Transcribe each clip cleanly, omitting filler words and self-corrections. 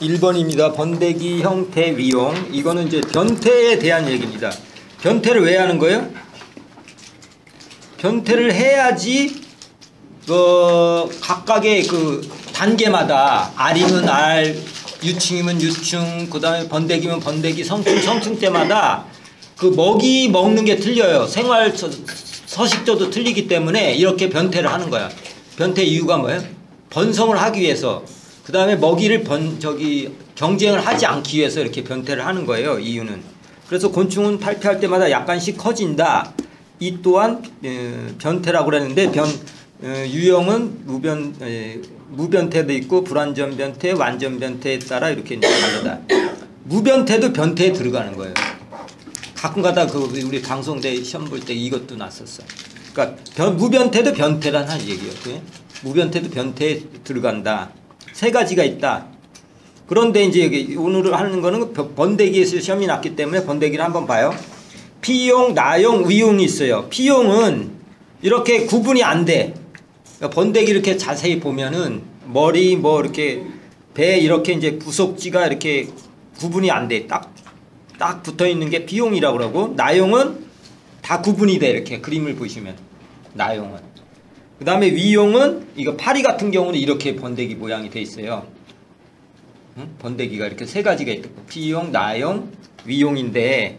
1번입니다. 번데기 형태 위용. 이거는 이제 변태에 대한 얘기입니다. 변태를 왜 하는 거예요? 변태를 해야지 각각의 그 단계마다 R이면 R, 유충이면 유충, 그 다음에 번데기면 번데기, 성충 때마다 그 먹이 먹는 게 틀려요. 생활 서식조도 틀리기 때문에 이렇게 변태를 하는 거야. 변태 이유가 뭐예요? 번성을 하기 위해서, 그 다음에 먹이를 경쟁을 하지 않기 위해서 이렇게 변태를 하는 거예요. 이유는. 그래서 곤충은 탈피할 때마다 약간씩 커진다. 이 또한 변태라고 그랬는데 유형은 무변태도 있고 불완전 변태, 완전 변태에 따라 이렇게 다르다. 무변태도 변태에 들어가는 거예요. 가끔가다 우리 방송대 시험 볼 때 이것도 났었어. 그러니까 무변태도 변태라는 얘기예요. 무변태도 변태에 들어간다. 세 가지가 있다. 그런데 이제 오늘 하는 거는 번데기에서 시험이 났기 때문에 번데기를 한번 봐요. P용, 나용, 위용이 있어요. P용은 이렇게 구분이 안 돼. 그러니까 번데기 이렇게 자세히 보면은 머리 이렇게 배 이렇게 이제 부속지가 이렇게 구분이 안 돼. 딱 붙어 있는 게 P용이라고 그러고, 나용은 다 구분이 돼. 이렇게 그림을 보시면 나용은. 그 다음에 위용은 이거 파리 같은 경우는 이렇게 번데기 모양이 돼 있어요. 번데기가 이렇게 세 가지가 있고 P용, 나용, 위용인데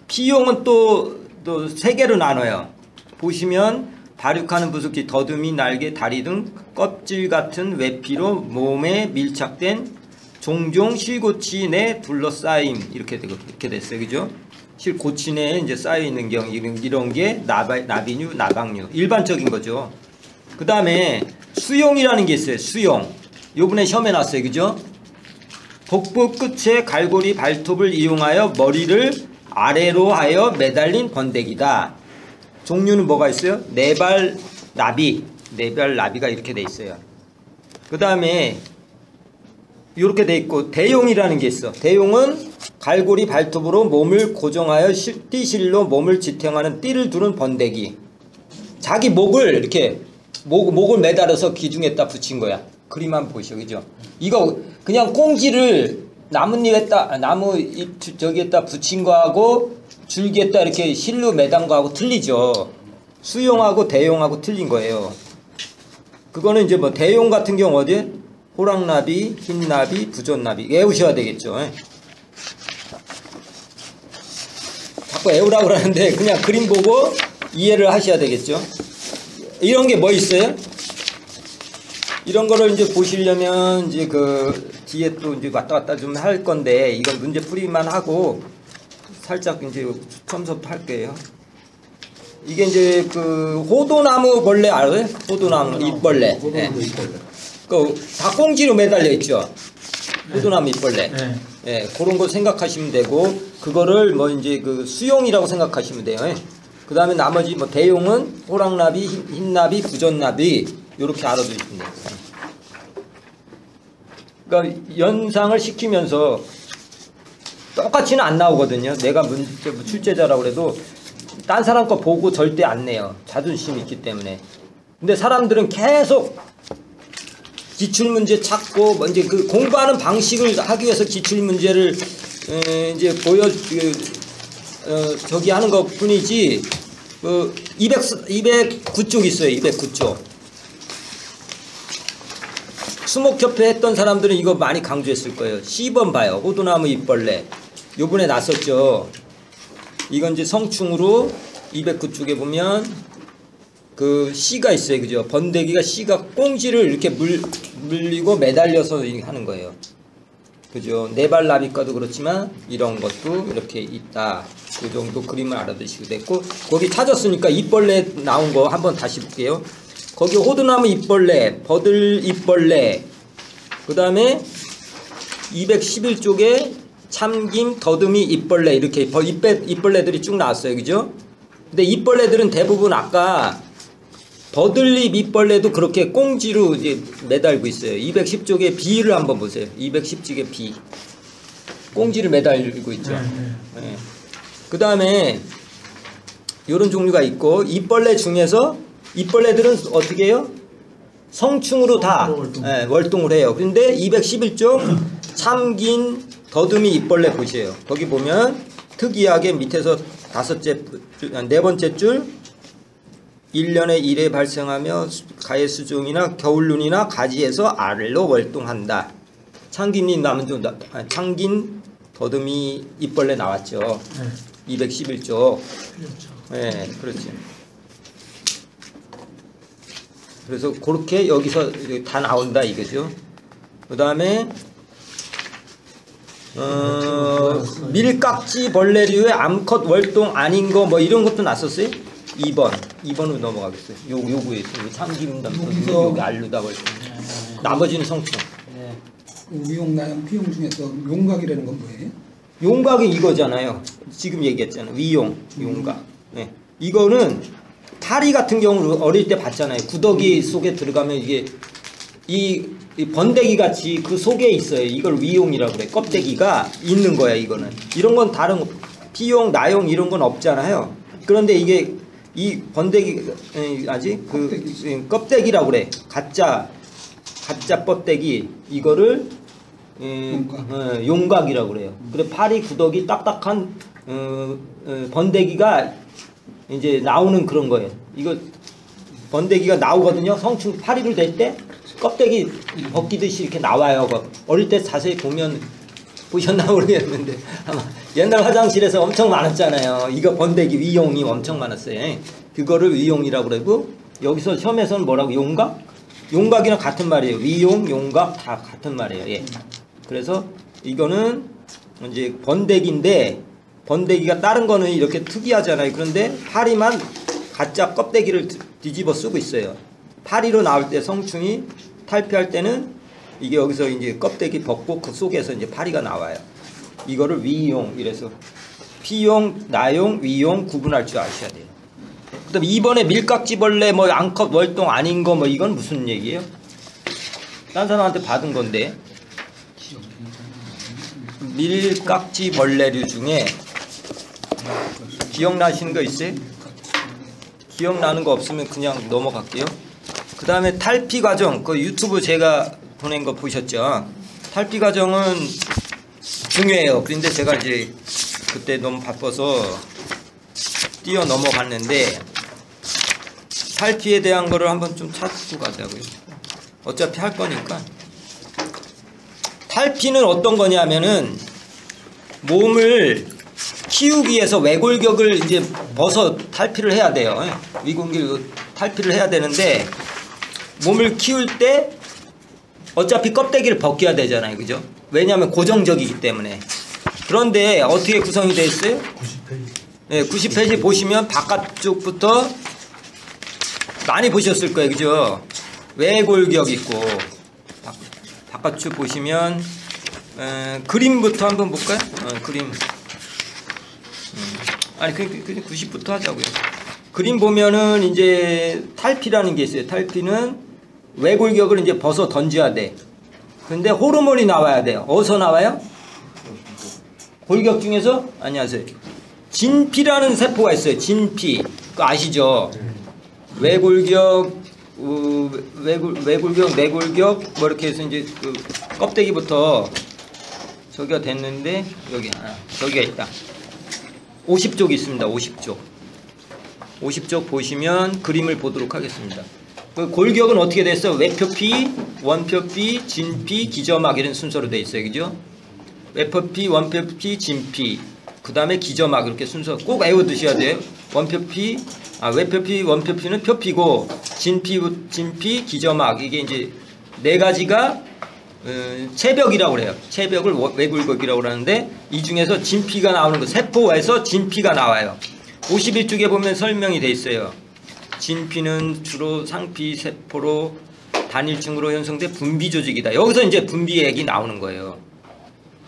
P용은 또 세 개로 나눠요. 보시면 발육하는 부속지, 더듬이, 날개, 다리 등 껍질 같은 외피로 몸에 밀착된 종종 실고치 내 둘러싸임 이렇게 됐어요. 그죠? 실고치 내에 이제 쌓여 있는 경우 이런 게 나비류, 나방류 일반적인 거죠. 그 다음에 수용이라는 게 있어요. 수용. 요번에 시험에 났어요. 그죠? 복부 끝에 갈고리 발톱을 이용하여 머리를 아래로 하여 매달린 번데기다. 종류는 뭐가 있어요? 네발 나비가 이렇게 돼 있어요. 그 다음에 이렇게 돼 있고 대용이라는 게 있어. 대용은 갈고리 발톱으로 몸을 고정하여 띠실로 몸을 지탱하는 띠를 두른 번데기. 자기 목을 이렇게 목을 매달아서 기둥에다 붙인 거야. 그림 한번 보시죠. 그죠? 이거 그냥 꽁지를 저기에다 붙인 거하고 줄기에다 이렇게 실로 매단 거하고 틀리죠. 수용하고 대용하고 틀린 거예요. 그거는 이제 대용 같은 경우 어디? 호랑나비, 흰나비, 부전나비 외우셔야 되겠죠. 자꾸 외우라고 그러는데 그냥 그림 보고 이해를 하셔야 되겠죠. 이런 게 뭐 있어요? 이런 거를 이제 보시려면 이제 뒤에 또 이제 왔다 갔다 좀 할 건데 이건 문제 풀이만 하고 살짝 이제 첨섭 할 거예요. 이게 이제 호도나무 벌레 알아요? 호도나무 잎벌레. 네. 다 꽁지로 매달려 있죠. 호도나무 잎벌레. 네, 그런 거 생각하시면 되고 그거를 이제 수용이라고 생각하시면 돼요. 그 다음에 나머지 대용은 호랑나비, 흰나비, 부전나비 이렇게 알아두시면 돼요. 그러니까 연상을 시키면서 똑같이는 안 나오거든요. 내가 출제자라고 그래도 딴 사람 거 보고 절대 안 내요. 자존심이 있기 때문에. 근데 사람들은 계속 기출문제 찾고 이제 공부하는 방식을 하기 위해서 기출문제를 이제 저기 하는 것 뿐이지 209쪽 있어요. 209쪽. 수목협회 했던 사람들은 이거 많이 강조했을 거예요. 10번 봐요. 호두나무 잎벌레. 요번에 났었죠. 이건 이제 성충으로 209쪽에 보면 씨가 있어요. 그죠? 번데기가 씨가 꽁지를 이렇게 물리고 매달려서 하는 거예요. 그죠? 네발나비과도 그렇지만 이런 것도 이렇게 있다. 그 정도 그림을 알아두시고 됐고, 거기 찾았으니까 잎벌레 나온 거 한번 다시 볼게요. 거기 호두나무 잎벌레, 버들 잎벌레, 그 다음에 211쪽에 참김, 더듬이 잎벌레 이렇게 잎벌레들이 쭉 나왔어요. 그죠? 근데 잎벌레들은 대부분 아까 버들잎 잎벌레도 그렇게 꽁지로 이제 매달고 있어요. 210쪽에 B를 한번 보세요. 210쪽에 B. 꽁지를 매달고 있죠. 네. 그 다음에 이런 종류가 있고, 잎벌레 중에서 잎벌레들은 어떻게 해요? 성충으로 다 월동을 해요. 그런데 211쪽 참긴 더듬이 입벌레 보세요. 거기 보면 특이하게 밑에서 네 번째 줄 1년에 1회 발생하며 가해 수종이나 겨울눈이나 가지에서 알로 월동한다. 참긴 더듬이 입벌레 나왔죠. 211쪽. 네, 그렇지. 그래서 그렇게 여기서 다 나온다 이거죠. 그 다음에 밀깍지 벌레류의 암컷 월동 아닌 거 뭐 이런 것도 났었어요. 2번으로 넘어가겠어요. 요구에 있어요. 참김 여기 알루다 월동. 나머지는 성충. 위용, 나용, 피용 중에서 용각이라는 건 뭐예요? 용각이 이거잖아요. 지금 얘기했잖아요. 위용, 용각. 네. 이거는 파리 같은 경우는 어릴 때 봤잖아요. 구더기 속에 들어가면 이게 이 번데기 같이 그 속에 있어요. 이걸 위용이라고 그래. 껍데기가 있는 거야. 이거는. 이런 건 다른 피용, 나용 이런 건 없잖아요. 그런데 이게 이 번데기 껍데기라고 그래. 가짜 껍데기 이거를 용각이라고 그래요. 그래 파리 구더기 딱딱한 번데기가 이제 나오는 그런 거예요. 이거 번데기가 나오거든요. 성충 파리를 댈 때 껍데기 벗기듯이 이렇게 나와요. 어릴 때 자세히 보면 보셨나 모르겠는데 아마 옛날 화장실에서 엄청 많았잖아요. 이거 번데기 위용이 엄청 많았어요. 그거를 위용이라고 그러고 여기서 시험에서는 뭐라고 용각? 용각이랑 같은 말이에요. 위용, 용각 다 같은 말이에요. 예. 그래서 이거는 이제 번데기인데 번데기가 다른 거는 이렇게 특이하잖아요. 그런데 파리만 가짜 껍데기를 뒤집어 쓰고 있어요. 파리로 나올 때 성충이 탈피할 때는 이게 여기서 이제 껍데기 벗고 그 속에서 이제 파리가 나와요. 이거를 위용 이래서 피용, 나용, 위용 구분할 줄 아셔야 돼요. 그다음 2번에 밀깍지벌레 뭐 암컷 월동 아닌 거 뭐 이건 무슨 얘기예요? 딴 사람한테 받은 건데 밀깍지벌레류 중에 기억나시는 거 있어요? 기억나는 거 없으면 그냥 넘어갈게요. 그 다음에 탈피 과정, 그 유튜브 제가 보낸 거 보셨죠? 탈피 과정은 중요해요. 그런데 제가 이제 그때 너무 바빠서 뛰어 넘어갔는데 탈피에 대한 거를 한번 좀 찾고 가자고요. 어차피 할 거니까. 탈피는 어떤 거냐면은 몸을 키우기 위해서 외골격을 이제 벗어 탈피를 해야 돼요. 위골격 탈피를 해야 되는데 몸을 키울 때 어차피 껍데기를 벗겨야 되잖아요. 그죠? 왜냐하면 고정적이기 때문에. 그런데 어떻게 구성이 되어 있어요? 90페이지. 네, 90페이지 보시면 바깥쪽부터 많이 보셨을 거예요. 그죠? 외골격 있고 바깥쪽 보시면 그림부터 한번 볼까요? 그림. 아니 그냥 90부터 하자고요. 그림 보면은 이제 탈피라는 게 있어요. 탈피는 외골격을 이제 벗어 던져야 돼. 근데 호르몬이 나와야 돼요. 어디서 나와요? 골격 중에서 안녕하세요. 진피라는 세포가 있어요. 진피. 그거 아시죠? 외골격, 외골격, 내골격 뭐 이렇게 해서 이제 그 껍데기부터 저기가 됐는데 여기 저기가 있다. 50쪽 있습니다. 50쪽. 50쪽 보시면 그림을 보도록 하겠습니다. 그 골격은 어떻게 됐어요? 외표피, 원표피, 진피, 기저막 이런 순서로 되어 있어요. 그죠? 외표피, 원표피, 진피. 그 다음에 기저막 이렇게 순서 꼭 외워두셔야 돼요. 원표피, 외표피, 원표피는 표피고 진피, 기저막 이게 이제 네 가지가 체벽이라고 그래요. 체벽을 외골격이라고 그러는데 이 중에서 진피가 나오는 거 세포에서 진피가 나와요. 51쪽에 보면 설명이 돼 있어요. 진피는 주로 상피 세포로 단일층으로 형성된 분비 조직이다. 여기서 이제 분비액이 나오는 거예요.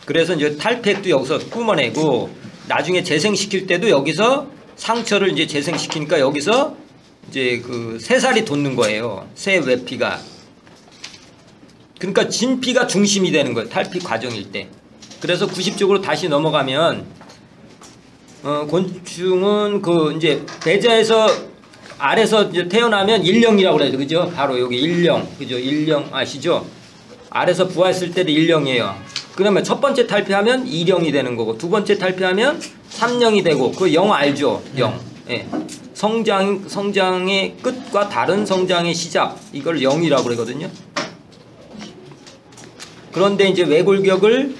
그래서 이제 탈피액도 여기서 뿜어내고 나중에 재생시킬 때도 여기서 상처를 이제 재생시키니까 여기서 이제 그 새살이 돋는 거예요. 새 외피가. 그러니까 진피가 중심이 되는 거예요. 탈피 과정일 때. 그래서 90쪽으로 다시 넘어가면 곤충은 그 이제 배자에서 알에서 이제 태어나면 일령이라고 그래요. 그죠? 바로 여기 일령. 그죠? 일령 아시죠? 알에서 부화했을 때도 일령이에요. 그러면 첫 번째 탈피하면 이령이 되는 거고, 두 번째 탈피하면 삼령이 되고, 그 영 알죠? 영. 예. 성장의 끝과 다른 성장의 시작. 이걸 영이라고 그러거든요. 그런데 이제 외골격을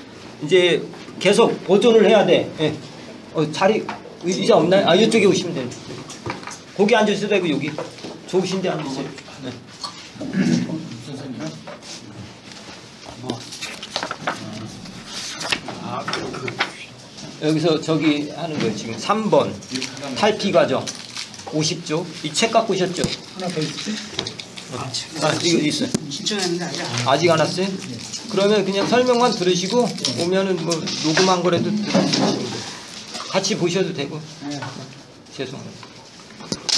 이제 계속 보존을 해야 돼. 예. 자리, 의자 없나요? 아, 이쪽에 오시면 돼요. 거기 앉으셔도 되고, 여기. 좋으신 데 앉으세요. 네. 여기서 저기 하는 거예요. 지금 3번 탈피 과정 50조. 이 책 갖고 오셨죠? 하나 더 있지? 이거 있어요. 신청했는데 아직 안 왔어요? 그러면 그냥 설명만 들으시고 오면은 뭐 녹음한 거라도 들으시면 돼요. 같이 보셔도 되고. 죄송합니다.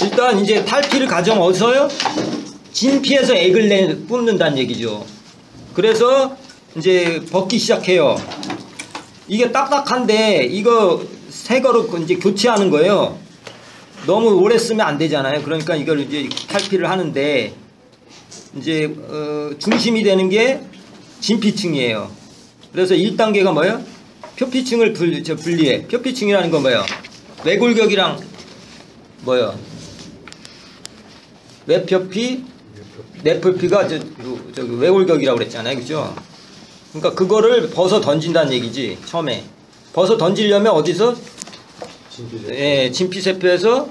일단 이제 탈피를 가정 어서요? 진피에서 액을 뿜는다는 얘기죠. 그래서 이제 벗기 시작해요. 이게 딱딱한데 이거 새 거로 이제 교체하는 거예요. 너무 오래 쓰면 안 되잖아요. 그러니까 이걸 이제 탈피를 하는데 이제 중심이 되는 게 진피층이에요. 그래서 1단계가 뭐예요? 표피층을 분리해. 표피층이라는 건 뭐예요? 외골격이랑 뭐예요? 외표피, 내표피가 저기 외골격이라고 그랬잖아요. 그죠? 그러니까 그거를 벗어 던진다는 얘기지. 처음에 벗어 던지려면 어디서? 예, 진피세포에서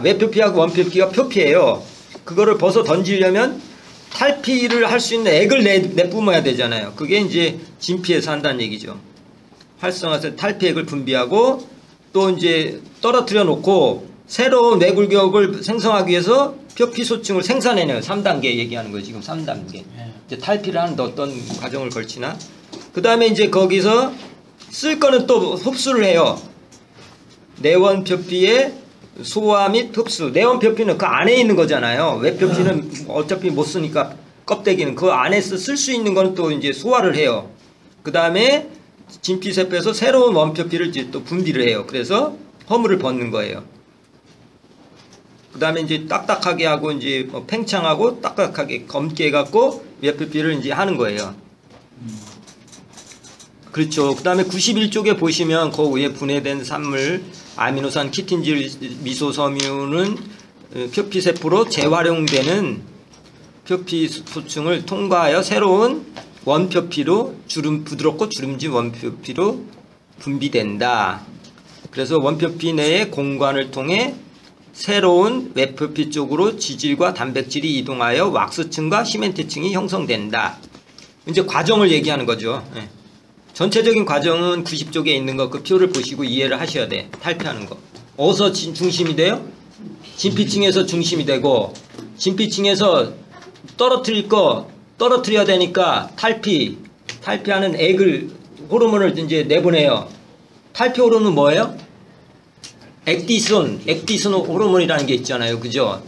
외표피하고 원표피가 표피예요. 그거를 벗어 던지려면 탈피를 할 수 있는 액을 내뿜어야 되잖아요. 그게 이제 진피에서 한다는 얘기죠. 활성화해서 탈피액을 분비하고 또 이제 떨어뜨려 놓고 새로운 외골격을 생성하기 위해서 표피소층을 생산해내요. 3단계 얘기하는 거예요. 지금 3단계. 이제 탈피를 하는데 어떤 과정을 걸치나. 그 다음에 이제 거기서 쓸 거는 또 흡수를 해요. 내원표피의 소화 및 흡수. 내원표피는 그 안에 있는 거잖아요. 외표피는 어차피 못 쓰니까 껍데기는 그 안에서 쓸 수 있는 거는 또 이제 소화를 해요. 그 다음에 진피세포에서 새로운 원표피를 이제 또 분비를 해요. 그래서 허물을 벗는 거예요. 그 다음에 이제 딱딱하게 하고 이제 팽창하고 딱딱하게 검게 해갖고 외표피를 이제 하는 거예요. 그렇죠. 그 다음에 91쪽에 보시면 그 위에 분해된 산물 아미노산 키틴질 미소섬유는 표피세포로 재활용되는 표피소층을 통과하여 새로운 원표피로 부드럽고 주름진 원표피로 분비된다. 그래서 원표피 내의 공간을 통해 새로운 외표피 쪽으로 지질과 단백질이 이동하여 왁스층과 시멘트층이 형성된다. 이제 과정을 얘기하는 거죠. 네. 전체적인 과정은 90쪽에 있는 거 그 표를 보시고 이해를 하셔야 돼. 탈피하는 거. 어디서 중심이 돼요? 진피층에서 중심이 되고 진피층에서 떨어뜨릴 거 떨어뜨려야 되니까 탈피하는 액을 호르몬을 이제 내보내요. 탈피 호르몬은 뭐예요? 액디손 호르몬이라는 게 있잖아요. 그죠?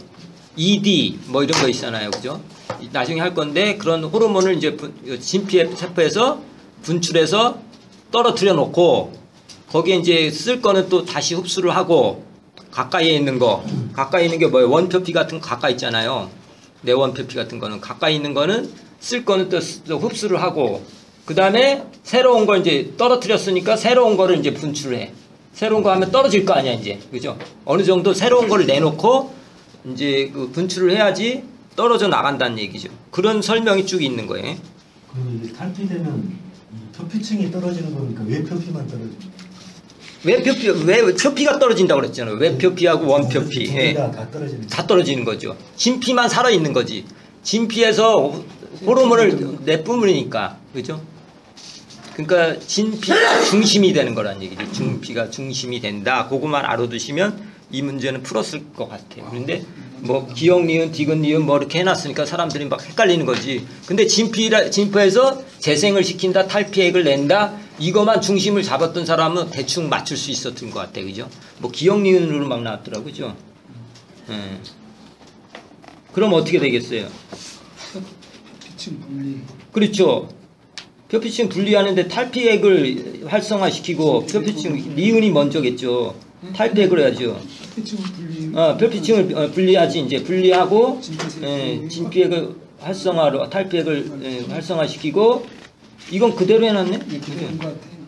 ED 뭐 이런 거 있잖아요. 그죠? 나중에 할 건데 그런 호르몬을 이제 진피세포에서 분출해서 떨어뜨려 놓고 거기에 이제 쓸 거는 또 다시 흡수를 하고 가까이에 있는 게 뭐예요? 원표피 같은 거 가까이 있잖아요. 내원표피 같은 거는 가까이 있는 거는 쓸 거는 또 흡수를 하고 그 다음에 새로운 걸 이제 떨어뜨렸으니까 새로운 거를 이제 분출해. 새로운 거 하면 떨어질 거 아니야 이제. 그죠? 어느 정도 새로운 거를 내놓고 이제 그 분출을 해야지 떨어져 나간다는 얘기죠. 그런 설명이 쭉 있는 거예요. 그럼 탈피되면 표피층이 떨어지는 거니까 외표피만 떨어지는 외표피가 떨어진다고 그랬잖아요. 외표피하고 원표피. 예. 다 떨어지는 거죠. 진피만 살아있는 거지. 진피에서 호르몬을 내뿜으니까. 그죠? 그러니까 진피가 중심이 되는 거란 얘기죠. 진피가 중심이 된다. 그것만 알아두시면 이 문제는 풀었을 것 같아요. 그런데 뭐 기역 니은 디귿 니은 뭐 이렇게 해놨으니까 사람들이 막 헷갈리는 거지. 근데 진피에서 재생을 시킨다, 탈피액을 낸다, 이것만 중심을 잡았던 사람은 대충 맞출 수 있었던 것 같아. 그죠? 뭐 기역 니은으로 막 나왔더라고요. 그죠? 그럼 어떻게 되겠어요? 피층 분리. 그렇죠. 표피층 분리하는데 탈피액을 활성화시키고 표피층 니은이 먼저겠죠. 탈피액을 해야죠. 표피층을 분리하지. 이제 분리하고 진피액을 탈피액을 활성화시키고. 이건 그대로 해놨네. 그런 것 같아요.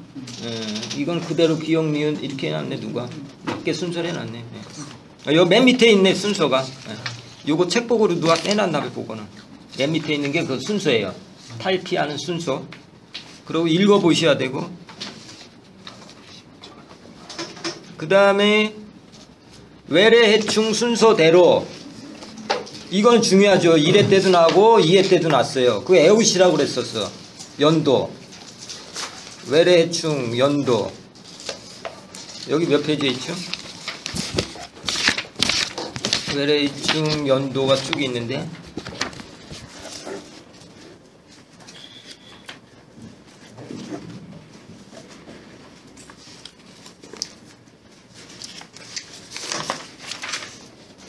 이건 그대로 기억 니은 이렇게 해놨네. 누가 몇 개 순서를 해놨네. 요 맨 밑에 있네 순서가. 요거 책복으로 누가 빼놨나 봐. 그거는 맨 밑에 있는 게 그 순서예요. 탈피하는 순서. 그리고 읽어보셔야 되고. 그 다음에 외래 해충 순서대로. 이건 중요하죠. 1회 때도 나고 2회 때도 났어요. 그 에우시라고 그랬었어. 연도. 외래 해충 연도. 여기 몇 페이지에 있죠? 외래 해충 연도가 쭉 있는데.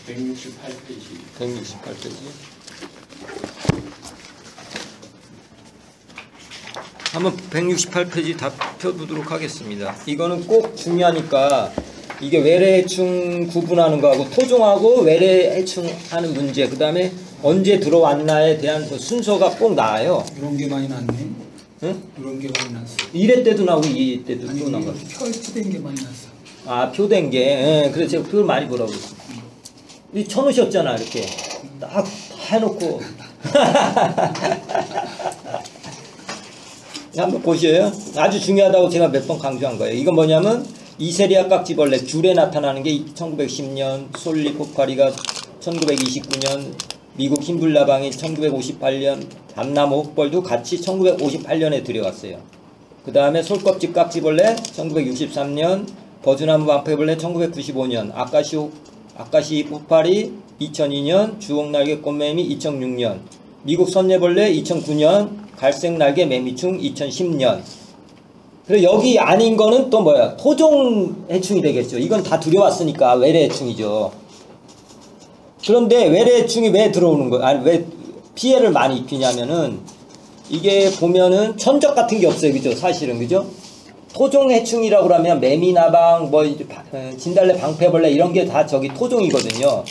(168페이지) 168페이지. 한번 168페이지 다 펴보도록 하겠습니다. 이거는 꼭 중요하니까. 이게 외래해충 구분하는 거하고 토종하고 외래해충 하는 문제, 그 다음에 언제 들어왔나에 대한 그 순서가 꼭 나와요. 이런 게 많이 났네. 응? 이런 게 많이 났어. 1회 때도 나오고 2회 때도 또 나와요. 표된 게 많이 났어. 아, 표된 게. 예, 그래서 제가 표를 많이 보라고 그랬어. 이 쳐놓으셨잖아, 이렇게. 딱 해놓고. 한번 보셔요. 아주 중요하다고 제가 몇 번 강조한 거예요. 이건 뭐냐면 이세리아 깍지벌레 줄에 나타나는 게 1910년, 솔리 포파리가 1929년, 미국 흰불나방이 1958년, 밤나무 혹벌도 같이 1958년에 들여왔어요. 그 다음에 솔껍질 깍지벌레 1963년, 버즈나무 방패벌레 1995년, 아까시 포파리 2002년, 주옥날개 꽃매미 2006년, 미국 선예벌레 2009년, 갈색날개 매미충 2010년. 그리고 여기 아닌 거는 또 뭐야? 토종 해충이 되겠죠. 이건 다 들여왔으니까 외래 해충이죠. 그런데 외래 해충이 왜 들어오는 거야? 아니, 왜 피해를 많이 입히냐면은 이게 보면은 천적 같은 게 없어요. 그죠? 사실은. 그죠? 토종 해충이라고 그러면 매미나방, 뭐, 진달래 방패벌레 이런 게 다 저기 토종이거든요.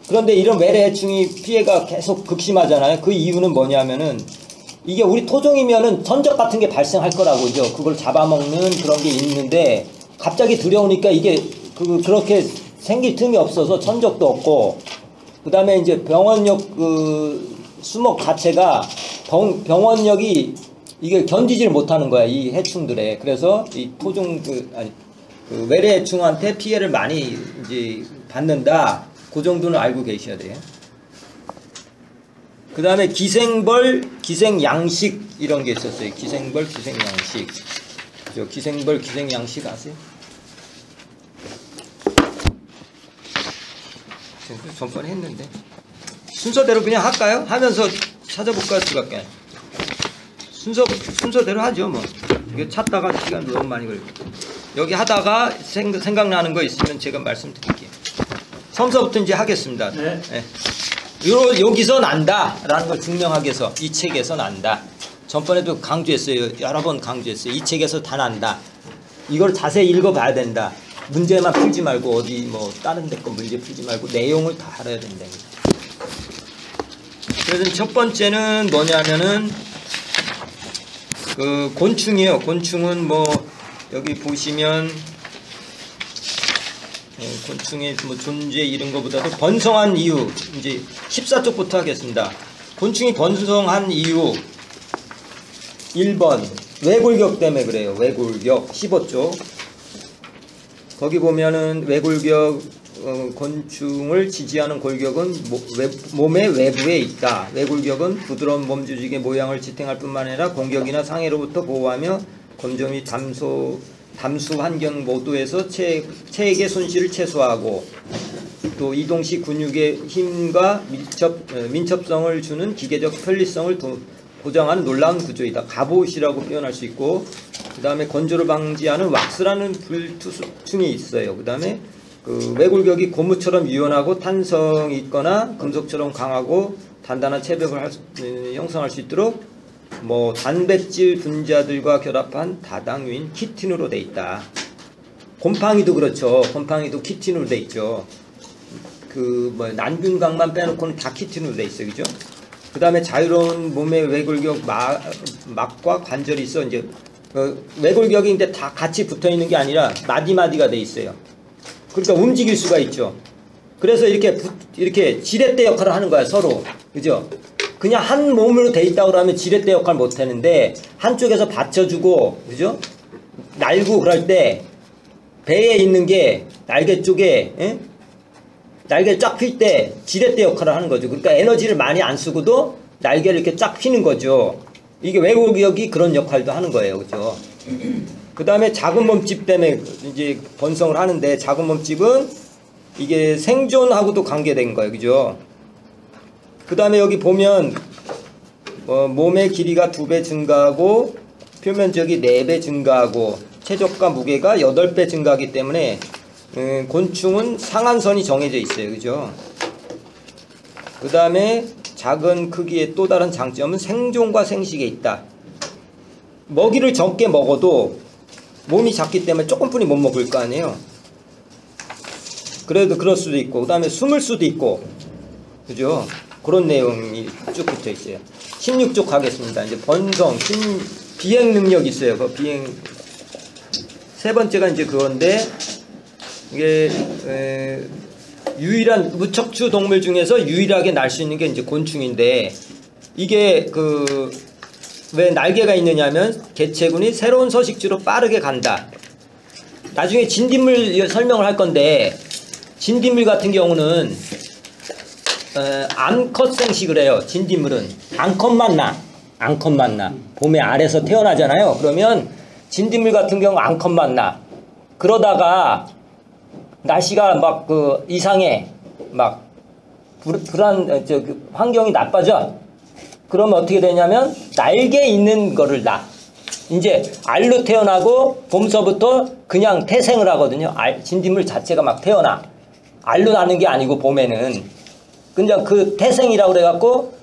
그런데 이런 외래 해충이 피해가 계속 극심하잖아요. 그 이유는 뭐냐면은 이게 우리 토종이면은 천적 같은 게 발생할 거라고죠. 그걸 잡아먹는 그런 게 있는데 갑자기 들여오니까 이게 그렇게 생길 틈이 없어서 천적도 없고, 그 다음에 이제 병원력 수목 자체가 병원력이 이게 견디지를 못하는 거야, 이 해충들에. 그래서 이 토종 외래 해충한테 피해를 많이 이제 받는다. 그 정도는 알고 계셔야 돼요. 그 다음에 기생벌, 기생양식 이런 게 있었어요. 기생벌, 기생양식. 저 기생벌, 기생양식 아세요? 전번에 했는데. 순서대로 그냥 할까요? 하면서 찾아볼까요? 들어갈까요? 순서대로 하죠, 뭐. 이거 찾다가 시간 너무 많이 걸리고. 여기 하다가 생각나는 거 있으면 제가 말씀드릴게요. 섬서부터 이제 하겠습니다. 네. 네. 여기서 난다 라는 걸 증명하기 위해서 이 책에서 난다. 전번에도 강조했어요. 여러 번 강조했어요. 이 책에서 다 난다. 이걸 자세히 읽어봐야 된다. 문제만 풀지 말고 어디 뭐 다른 데 거 문제 풀지 말고 내용을 다 알아야 된다. 그래서 첫 번째는 뭐냐면은 그 곤충이에요. 곤충은 뭐 여기 보시면 곤충의 뭐 존재 이런 것보다도 번성한 이유, 이제 14쪽부터 하겠습니다. 곤충이 번성한 이유 1번 외골격 때문에 그래요. 외골격 15쪽. 거기 보면은 외골격 곤충을 지지하는 골격은 몸의 외부에 있다. 외골격은 부드러운 몸 조직의 모양을 지탱할 뿐만 아니라 공격이나 상해로부터 보호하며 건조 및 담수 환경 모두에서 체액의 손실을 최소화하고 또 이동 시 근육의 힘과 민첩성을 주는 기계적 편리성을 보장하는 놀라운 구조이다. 갑옷이라고 표현할 수 있고, 그 다음에 건조를 방지하는 왁스라는 불투성이 있어요. 그 다음에 그 외골격이 고무처럼 유연하고 탄성이 있거나 금속처럼 강하고 단단한 체벽을 형성할 수 있도록 단백질 분자들과 결합한 다당류인 키틴으로 돼 있다. 곰팡이도 그렇죠. 곰팡이도 키틴으로 돼 있죠. 그 뭐 난균강만 빼놓고는 다 키틴으로 돼 있어요, 그죠? 그 다음에 자유로운 몸의 외골격 막과 관절이 있어. 이제 외골격인데 다 같이 붙어 있는 게 아니라 마디마디가 돼 있어요. 그러니까 움직일 수가 있죠. 그래서 이렇게 지렛대 역할을 하는 거야, 서로. 그죠? 그냥 한 몸으로 돼 있다고 그러면 지렛대 역할 못 하는데 한쪽에서 받쳐주고, 그죠? 날고 그럴 때 배에 있는 게 날개 쪽에, 예? 날개를 쫙 필 때 지렛대 역할을 하는 거죠. 그러니까 에너지를 많이 안 쓰고도 날개를 이렇게 쫙 피는 거죠. 이게 외골격이 그런 역할도 하는 거예요. 그죠? 그 다음에 작은 몸집 때문에 이제 번성을 하는데, 작은 몸집은 이게 생존하고도 관계된 거예요. 그죠? 그 다음에 여기 보면 몸의 길이가 2배 증가하고 표면적이 4배 증가하고 체적과 무게가 8배 증가하기 때문에 곤충은 상한선이 정해져 있어요. 그죠? 그 다음에 작은 크기의 또 다른 장점은 생존과 생식에 있다. 먹이를 적게 먹어도 몸이 작기 때문에 조금뿐이 못 먹을 거 아니에요. 그래도 그럴 수도 있고, 그 다음에 숨을 수도 있고, 그죠? 그런 내용이 쭉 붙어 있어요. 16쪽 하겠습니다. 이제 번성, 비행 능력이 있어요. 그 비행, 세 번째가 이제 그건데, 이게 유일한 무척추 동물 중에서 유일하게 날 수 있는 게 이제 곤충인데, 이게 왜 날개가 있느냐면 개체군이 새로운 서식지로 빠르게 간다. 나중에 진딧물 설명을 할 건데, 진딧물 같은 경우는 암컷 생식을 해요. 진딧물은 암컷만 나. 봄에 알에서 태어나잖아요. 그러면 진딧물 같은 경우 암컷만 나. 그러다가 날씨가 막 이상해, 막 환경이 나빠져. 그러면 어떻게 되냐면 날개 있는 거를 낳아. 이제 알로 태어나고 봄서부터 그냥 태생을 하거든요. 진딧물 자체가 막 태어나. 알로 나는 게 아니고 봄에는 그냥 그 태생이라고 그래갖고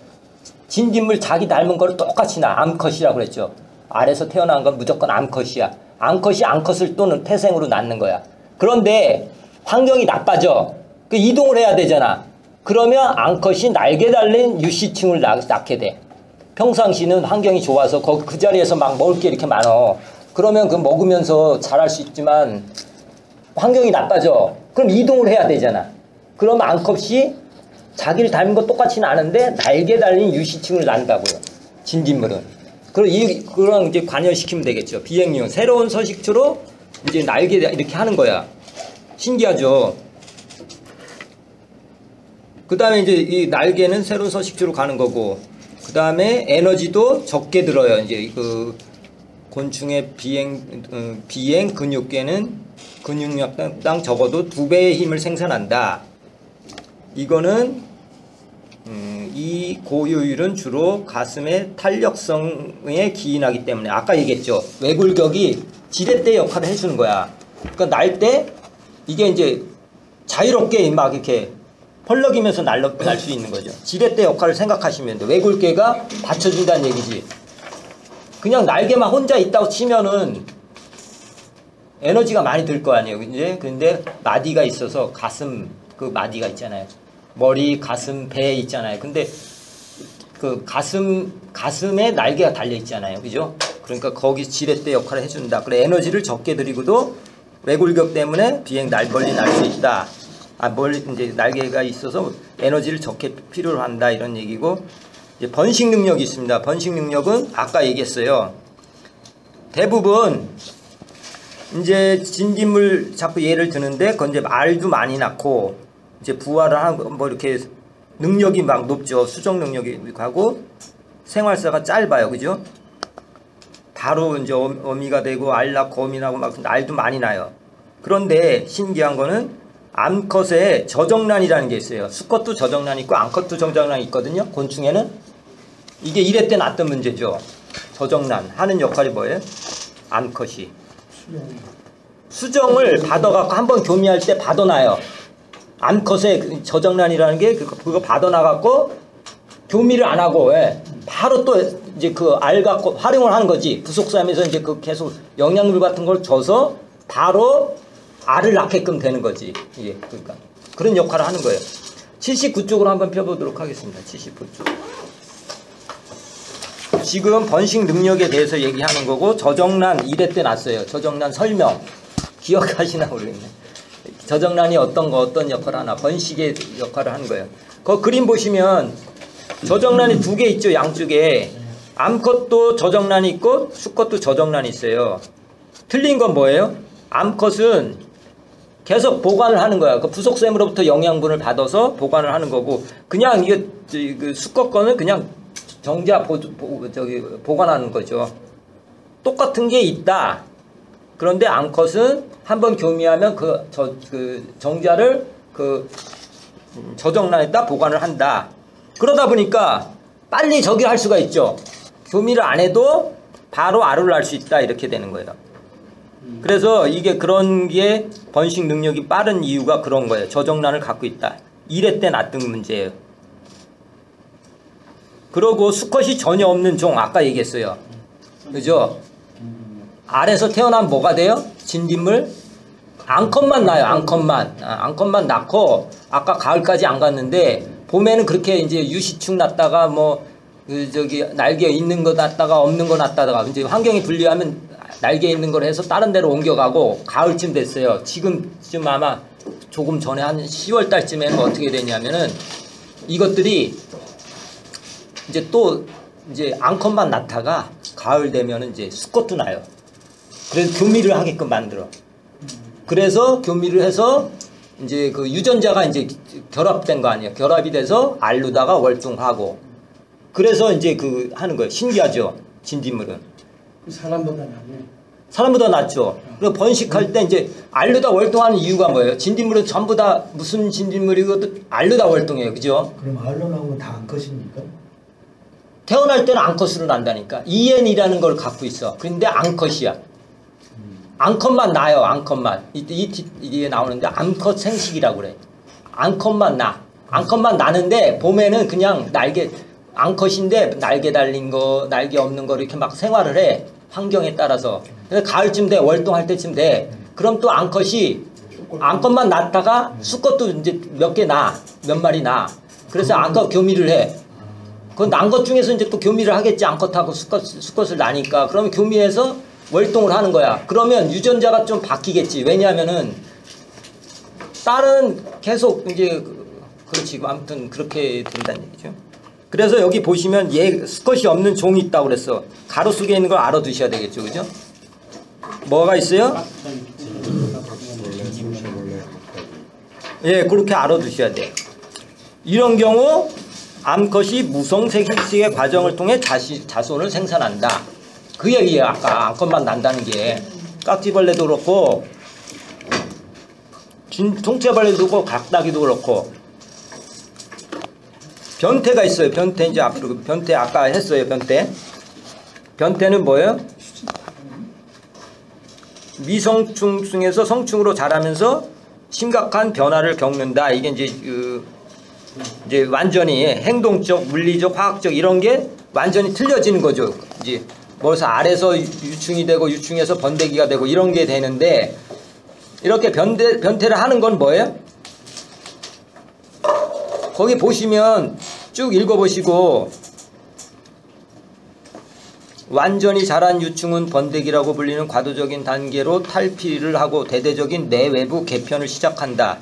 진딧물 자기 닮은 거를 똑같이 나. 암컷이라고 그랬죠. 알에서 태어난 건 무조건 암컷이야. 암컷이 암컷을 또는 태생으로 낳는 거야. 그런데 환경이 나빠져. 그 이동을 해야 되잖아. 그러면 암컷이 날개 달린 유씨층을 낳게 돼. 평상시는 환경이 좋아서 그 자리에서 막 먹을 게 이렇게 많어. 그러면 그 먹으면서 자랄 수 있지만 환경이 나빠져. 그럼 이동을 해야 되잖아. 그럼 암컷이 자기를 닮은 거 똑같이 나는데 날개 달린 유씨층을 낳는다고요. 진딧물은. 그런 이제 관여시키면 되겠죠. 비행용 새로운 서식처로 이제 날개 이렇게 하는 거야. 신기하죠. 그 다음에 이제 이 날개는 새로운 서식지로 가는 거고, 그 다음에 에너지도 적게 들어요. 이제 그 곤충의 비행 근육계는 근육량당 적어도 2배의 힘을 생산한다. 이거는 이 고효율은 주로 가슴의 탄력성에 기인하기 때문에, 아까 얘기했죠. 외골격이 지렛대 역할을 해주는 거야. 그러니까 날 때 이게 이제 자유롭게 막 이렇게 펄럭이면서 날 수 있는 거죠. 지렛대 역할을 생각하시면 돼. 외골계가 받쳐준다는 얘기지. 그냥 날개만 혼자 있다고 치면은 에너지가 많이 들 거 아니에요. 이제 근데 마디가 있어서 가슴 그 마디가 있잖아요. 머리, 가슴, 배 있잖아요. 근데 그 가슴에 날개가 달려 있잖아요. 그죠? 그러니까 거기 지렛대 역할을 해준다. 그래 에너지를 적게 들이고도 외골격 때문에 멀리 날 수 있다. 멀리 이제 날개가 있어서 에너지를 적게 필요로 한다 이런 얘기고, 이제 번식 능력이 있습니다. 번식 능력은 아까 얘기했어요. 대부분 이제 진딧물 자꾸 예를 드는데, 그건 이제 알도 많이 낳고 이제 부화를 하고 뭐 이렇게 능력이 막 높죠. 수정 능력이 가고 생활사가 짧아요. 그죠? 바로 이제 어미가 되고 알 낳고 어미 나고 막 알도 많이 나요. 그런데 신기한 거는 암컷에 저정란이라는 게 있어요. 수컷도 저정란이 있고 암컷도 저정란이 있거든요. 곤충에는. 이게 이래 때 났던 문제죠. 저정란 하는 역할이 뭐예요? 암컷이 수정을 받아갖고 한번 교미할 때 받아놔요. 암컷의 저정란이라는 게 그거 받아놔갖고 교미를 안 하고 바로 또 이제 그 알 갖고 활용을 하는 거지. 부속사하면서 이제 그 계속 영양물 같은 걸 줘서 바로 알을 낳게끔 되는 거지. 예, 그러니까 그런 역할을 하는 거예요. 79쪽으로 한번 펴보도록 하겠습니다. 79쪽. 지금 번식 능력에 대해서 얘기하는 거고 저정란 1회 때 났어요. 저정란 설명 기억하시나 모르겠네. 저정란이 어떤 역할을 하나, 번식의 역할을 하는 거예요. 그 그림 보시면 저정란이 두 개 있죠. 양쪽에 암컷도 저정란이 있고 수컷도 저정란이 있어요. 틀린 건 뭐예요? 암컷은 계속 보관을 하는 거야. 그 부속샘으로부터 영양분을 받아서 보관을 하는 거고, 그냥 이게 그 수컷 거는 그냥 정자 보관하는 거죠. 똑같은 게 있다. 그런데 암컷은 한번 교미하면 그 정자를 그 저정란에다 보관을 한다. 그러다 보니까 빨리 저기 할 수가 있죠. 교미를 안 해도 바로 알을 낳을 수 있다. 이렇게 되는 거예요. 그래서 이게 그런 게 번식 능력이 빠른 이유가 그런 거예요. 저정란을 갖고 있다. 1회 때 낳던 문제예요. 그러고 수컷이 전혀 없는 종 아까 얘기했어요. 그죠? 알에서 태어나면 뭐가 돼요? 진딧물? 암컷만 낳아요. 암컷만 낳고 아까 가을까지 안 갔는데 봄에는 그렇게 이제 유시축 낳다가 뭐 날개 있는 거 낳다가 없는 거 낳다가 이제 환경이 불리하면 날개 있는 걸 해서 다른 데로 옮겨가고 가을쯤 됐어요. 지금쯤 아마 조금 전에 한 10월 달쯤에는 어떻게 되냐면은 이것들이 이제 또 이제 암컷만 낳다가 가을 되면은 이제 수컷도 나요. 그래서 교미를 하게끔 만들어. 그래서 교미를 해서 이제 그 유전자가 이제 결합된 거 아니에요. 결합이 돼서 알루다가 월동하고. 그래서 이제 그 하는 거예요. 신기하죠. 진딧물은. 사람보다 낫네. 사람보다 낫죠. 그리고 번식할 때 이제 알루다 월동하는 이유가 뭐예요? 진딧물은 전부 다 무슨 진딧물이고 알루다 월동이에요. 그죠? 그럼 알로 나오면 다 암컷입니까? 태어날 때는 암컷으로 난다니까. EN이라는 걸 갖고 있어. 그런데 암컷이야. 암컷만 나요. 암컷만. 이게 나오는데 암컷 생식이라고 그래. 암컷만 나. 암컷만 나는데 봄에는 그냥 암컷인데 날개 달린 거, 날개 없는 거 이렇게 막 생활을 해. 환경에 따라서. 그래서 가을쯤 돼. 월동할 때쯤 돼. 그럼 또 암컷만 낳다가 수컷도 이제 몇 개 나. 몇 마리 나. 그래서 암컷 교미를 해. 그 난 것 중에서 이제 또 교미를 하겠지. 암컷하고 수컷을 나니까. 그러면 교미해서 월동을 하는 거야. 그러면 유전자가 좀 바뀌겠지. 왜냐하면은 딸은 계속 이제 그렇지. 아무튼 그렇게 된다는 얘기죠. 그래서 여기 보시면 수컷이 없는 종이 있다고 그랬어. 가로 속에 있는 걸 알아두셔야 되겠죠. 그죠? 뭐가 있어요? 예, 그렇게 알아두셔야 돼요. 이런 경우 암컷이 무성생식의 과정을 통해 자손을 생산한다. 그 얘기예요. 아까 암컷만 난다는 게. 깍지벌레도 그렇고 통째벌레도 그렇고 각다기도 그렇고 변태가 있어요. 변태 이제 앞으로 변태 아까 했어요. 변태는 뭐예요? 미성충 중에서 성충으로 자라면서 심각한 변화를 겪는다. 이게 이제 완전히 행동적, 물리적, 화학적 이런 게 완전히 틀려지는 거죠. 이제 그래서 알에서 유충이 되고 유충에서 번데기가 되고 이런 게 되는데 이렇게 변태를 하는 건 뭐예요? 거기 보시면 쭉 읽어보시고 완전히 자란 유충은 번데기라고 불리는 과도적인 단계로 탈피를 하고 대대적인 내외부 개편을 시작한다.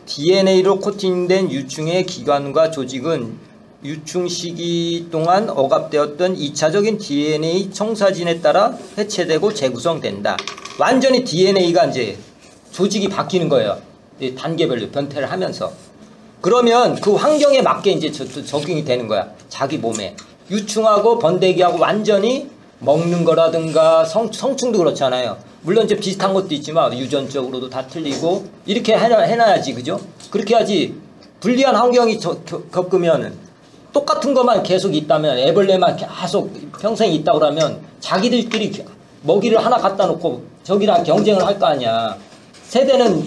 DNA로 코팅된 유충의 기관과 조직은 유충 시기 동안 억압되었던 2차적인 DNA 청사진에 따라 해체되고 재구성된다. 완전히 DNA가 이제 조직이 바뀌는 거예요. 단계별로 변태를 하면서. 그러면 그 환경에 맞게 이제 적용이 되는 거야. 자기 몸에. 유충하고 번데기하고 완전히 먹는 거라든가 성충도 그렇잖아요. 물론 이제 비슷한 것도 있지만 유전적으로도 다 틀리고 이렇게 해놔야지. 그죠? 그렇게 해야지. 불리한 환경이 겪으면 똑같은 것만 계속 있다면 애벌레만 계속 평생 있다 그러면 자기들끼리 먹이를 하나 갖다 놓고 저기랑 경쟁을 할 거 아니야. 세대는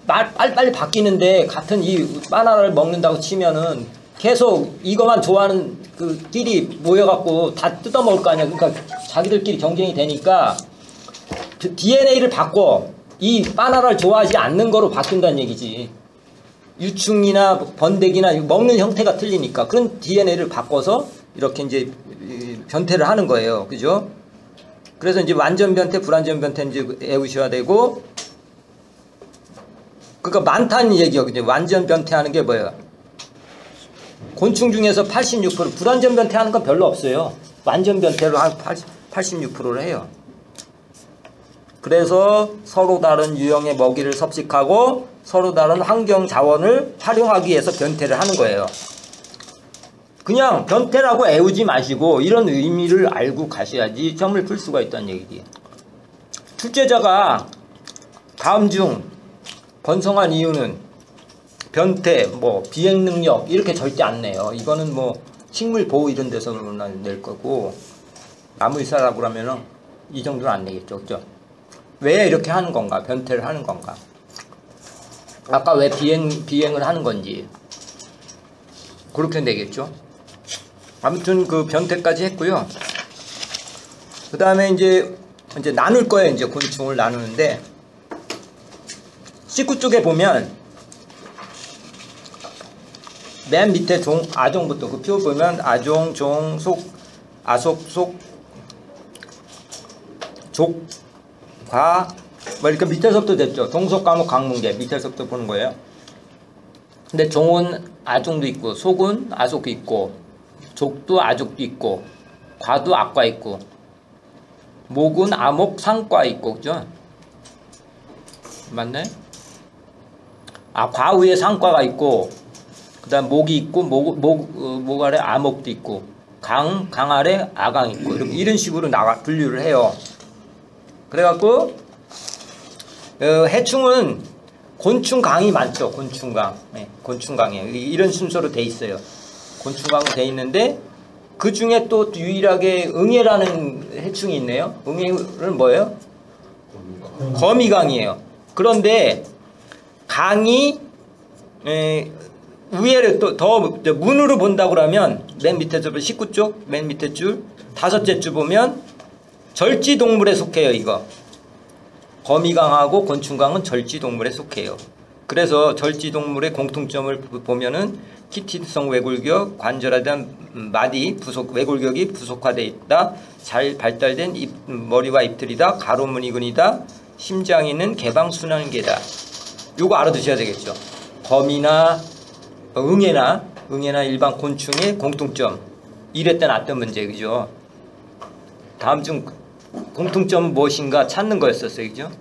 빨리빨리 바뀌는데 같은 이 바나나를 먹는다고 치면은 계속 이것만 좋아하는 그 끼리 모여갖고 다 뜯어먹을 거 아니야. 그러니까 자기들끼리 경쟁이 되니까 DNA를 바꿔. 이 바나나를 좋아하지 않는 거로 바뀐다는 얘기지. 유충이나 번데기나 먹는 형태가 틀리니까 그런 DNA를 바꿔서 이렇게 이제 변태를 하는 거예요. 그죠? 그래서 이제 완전 변태, 불완전 변태 이제 외우셔야 되고, 그러니까 많다는 얘기요. 이제 완전 변태하는 게 뭐예요? 곤충 중에서 86%, 불완전 변태하는 건 별로 없어요. 완전 변태로 한 86%를 해요. 그래서 서로 다른 유형의 먹이를 섭식하고 서로 다른 환경 자원을 활용하기 위해서 변태를 하는 거예요. 그냥 변태라고 애우지 마시고 이런 의미를 알고 가셔야지 점을 풀 수가 있다는 얘기예요. 출제자가 다음 중 번성한 이유는 변태, 뭐 비행 능력 이렇게 절대 안 내요. 이거는 뭐 식물 보호 이런 데서만 낼 거고, 나무의사라고 그러면은 이 정도는 안 내겠죠, 그죠? 왜 이렇게 하는 건가? 변태를 하는 건가? 아까 왜 비행을 하는 건지 그렇게 되겠죠. 아무튼 그 변태까지 했고요. 그 다음에 이제 나눌 거예요. 이제 곤충을 나누는데, C9 쪽에 보면 맨 밑에 아종부터 그 표 보면 아종, 종, 속, 아속, 속, 족, 과, 뭐 이렇게 밑에서부터 됐죠. 동속, 과목, 강문계 밑에서부터 보는 거예요. 근데 종은 아종도 있고, 속은 아속도 있고, 족도 아족도 있고, 과도 악과 있고, 목은 아목, 상과 있고, 그죠? 맞네? 과 위에 상과가 있고, 그 다음 목이 있고, 목 아래 아목도 있고, 강 아래 아강이 있고, 이런 식으로 분류를 해요. 그래갖고, 해충은 곤충강이 많죠. 곤충강. 네, 곤충강이에요. 이런 순서로 돼 있어요. 곤충강으로 돼 있는데, 그 중에 또 유일하게 응애라는 해충이 있네요. 응애는 뭐예요? 거미강이에요. 그런데 강이 위에를 또 더 문으로 본다고 그러면 맨 밑에서 19쪽 맨 밑에 줄 5째 줄 보면 절지동물에 속해요. 이거 거미강하고 곤충강은 절지동물에 속해요. 그래서 절지동물의 공통점을 보면은 키티성 외골격, 관절에 대한 외골격이 부속화되어 있다. 잘 발달된 머리와 입틀이다. 가로무늬근이다. 심장이는 개방순환계다. 요거 알아두셔야 되겠죠. 거미나 응애나 일반 곤충의 공통점. 이랬다 놨던 문제, 그죠? 다음 중 공통점은 무엇인가 찾는 거였었어요, 그죠?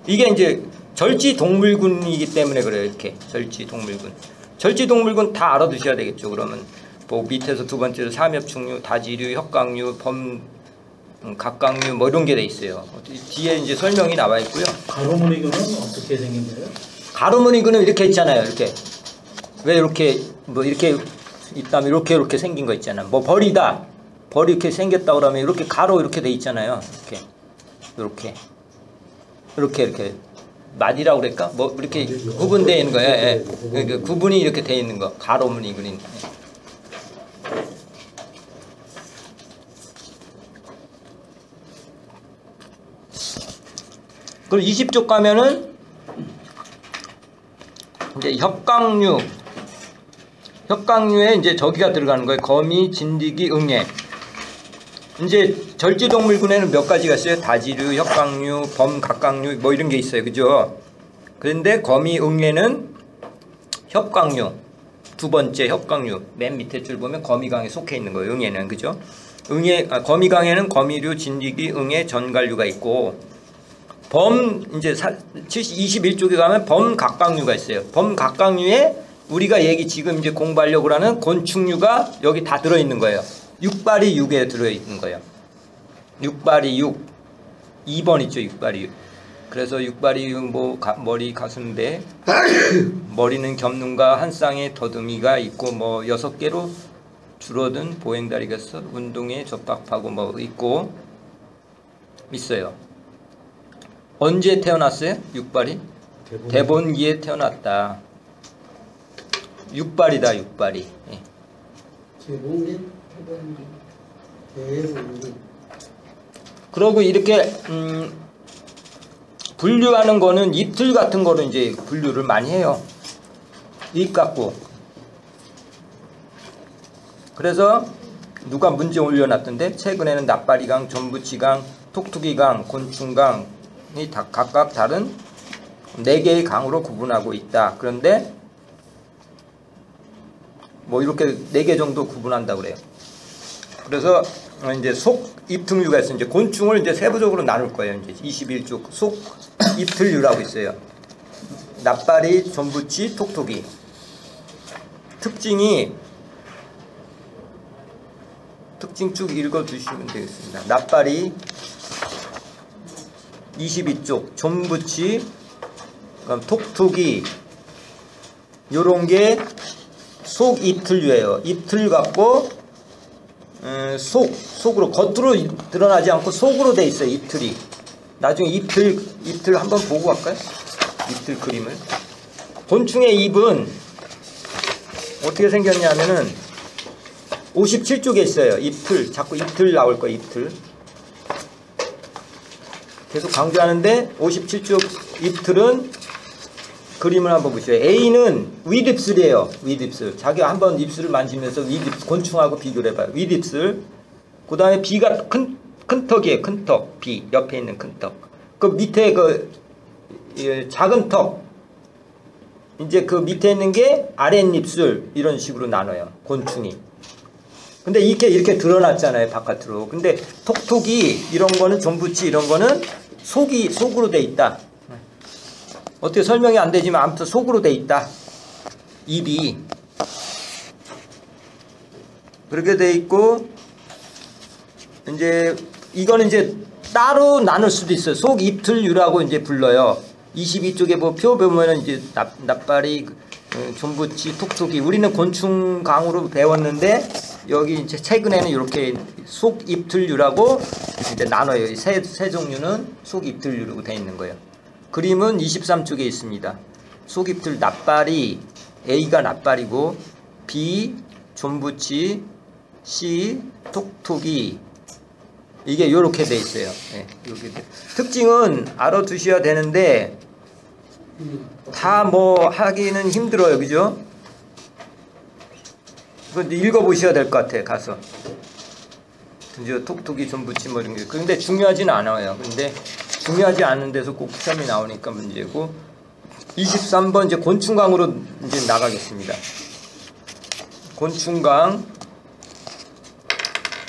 이게 이제 절지동물군이기 때문에 그래요. 이렇게 절지동물군. 절지동물군 다 알아두셔야 되겠죠. 그러면 뭐 밑에서 두 번째로 삼엽충류, 다지류, 혁강류, 각각류 뭐 이런 게 돼 있어요. 뒤에 이제 설명이 나와 있고요. 가로무늬근은 어떻게 생긴 거예요? 가로무늬근은 이렇게 있잖아요. 이렇게 왜 이렇게 뭐 이렇게 있다면 이렇게 생긴 거 있잖아. 뭐 벌이다. 벌이 이렇게 생겼다 그러면 이렇게 가로 이렇게 돼 있잖아요. 이렇게 마디라고 그럴까? 뭐 이렇게 구분되어 있는 거예요. 예. 그 구분이 이렇게 되어 있는 거. 가로무늬근인. 그리고 20쪽 가면은 이제 혁강류에 이제 저기가 들어가는 거예요. 거미, 진드기, 응애. 이제 절지동물군에는 몇 가지가 있어요. 다지류, 혁강류, 범각각류 뭐 이런 게 있어요. 그죠? 그런데 거미, 응애는 혁강류. 두 번째 혁강류. 맨 밑에 줄 보면 거미강에 속해 있는 거예요. 응애는. 그죠? 거미강에는 거미류, 진드기, 응애, 전갈류가 있고, 이제 21쪽에 가면 범각각류가 있어요. 범각각류에 우리가 지금 이제 공부하려고 하는 곤충류가 여기 다 들어있는 거예요. 육발이 6에 들어있는 거예요. 육발이 6. 2번 있죠, 육발이 6. 그래서 육발이 6, 뭐, 머리, 가슴, 배. 머리는 겹눈과 한 쌍의 더듬이가 있고, 뭐, 6개로 줄어든 보행다리가 있어. 운동에 접합하고 뭐 있고, 있어요. 언제 태어났어요? 육발이? 대본기에 태어났다. 육발이다, 육발이. 예. 그러고 이렇게 분류하는 거는 잎틀 같은 거로 이제 분류를 많이 해요. 잎 갖고. 그래서 누가 문제 올려놨던데 최근에는 납바리강, 전부치강, 톡톡이강, 곤충강이 각각 다른 4개의 강으로 구분하고 있다. 그런데 뭐 이렇게 4개 정도 구분한다고 그래요. 그래서 이제 속 잎틀류가 있어요. 이제 곤충을 이제 세부적으로 나눌 거예요. 이제 21쪽 속 잎틀류라고 있어요. 납바리, 전부치, 톡톡이. 특징 쭉 읽어주시면 되겠습니다. 납바리 22쪽, 전부치, 그럼 톡톡이 요런 게 속 잎틀류예요. 잎틀 갖고 속으로 겉으로 드러나지 않고 속으로 돼 있어요. 잎틀이. 나중에 잎틀 한번 보고 갈까요? 잎틀 그림을. 곤충의 잎은 어떻게 생겼냐면은 57쪽에 있어요. 잎틀. 자꾸 잎틀 나올 거예요. 잎틀. 계속 강조하는데 57쪽 잎틀은 그림을 한번 보시죠. A는 윗입술이에요. 윗입술. 자기가 한번 입술을 만지면서 윗입술, 곤충하고 비교를 해봐요. 윗입술. 그 다음에 B가 큰 턱이에요. 큰 턱. B. 옆에 있는 큰 턱. 그 밑에 그 작은 턱. 이제 그 밑에 있는 게 아랫입술. 이런 식으로 나눠요. 곤충이. 근데 이렇게 드러났잖아요. 바깥으로. 근데 톡톡이 이런 거는 전부치 이런 거는 속으로 돼 있다. 어떻게 설명이 안 되지만 아무튼 속으로 돼 있다. 입이. 그렇게 돼 있고 이제 이거는 이제 따로 나눌 수도 있어요. 속 잎틀류라고 이제 불러요. 22쪽에 뭐 표 보면은 이제 납바리, 전부치, 톡톡이. 우리는 곤충 강으로 배웠는데 여기 이제 최근에는 이렇게 속 잎틀류라고 이제 나눠요. 이 세 종류는 속 잎틀류라고 돼 있는 거예요. 그림은 23쪽에 있습니다. 속 잎틀 납바리, A가 납바리고 B 전부치, C 톡톡이. 이게 이렇게 돼 있어요. 네, 이렇게 특징은 알아두셔야 되는데 다 뭐 하기는 힘들어요. 그죠? 그거 읽어보셔야 될 것 같아요. 가서. 이제 톡톡이 전부치 뭐 이런 게. 근데 중요하진 않아요. 근데 중요하지 않은 데서 꼭 시험이 나오니까 문제고. 23번 이제 곤충강으로 이제 나가겠습니다.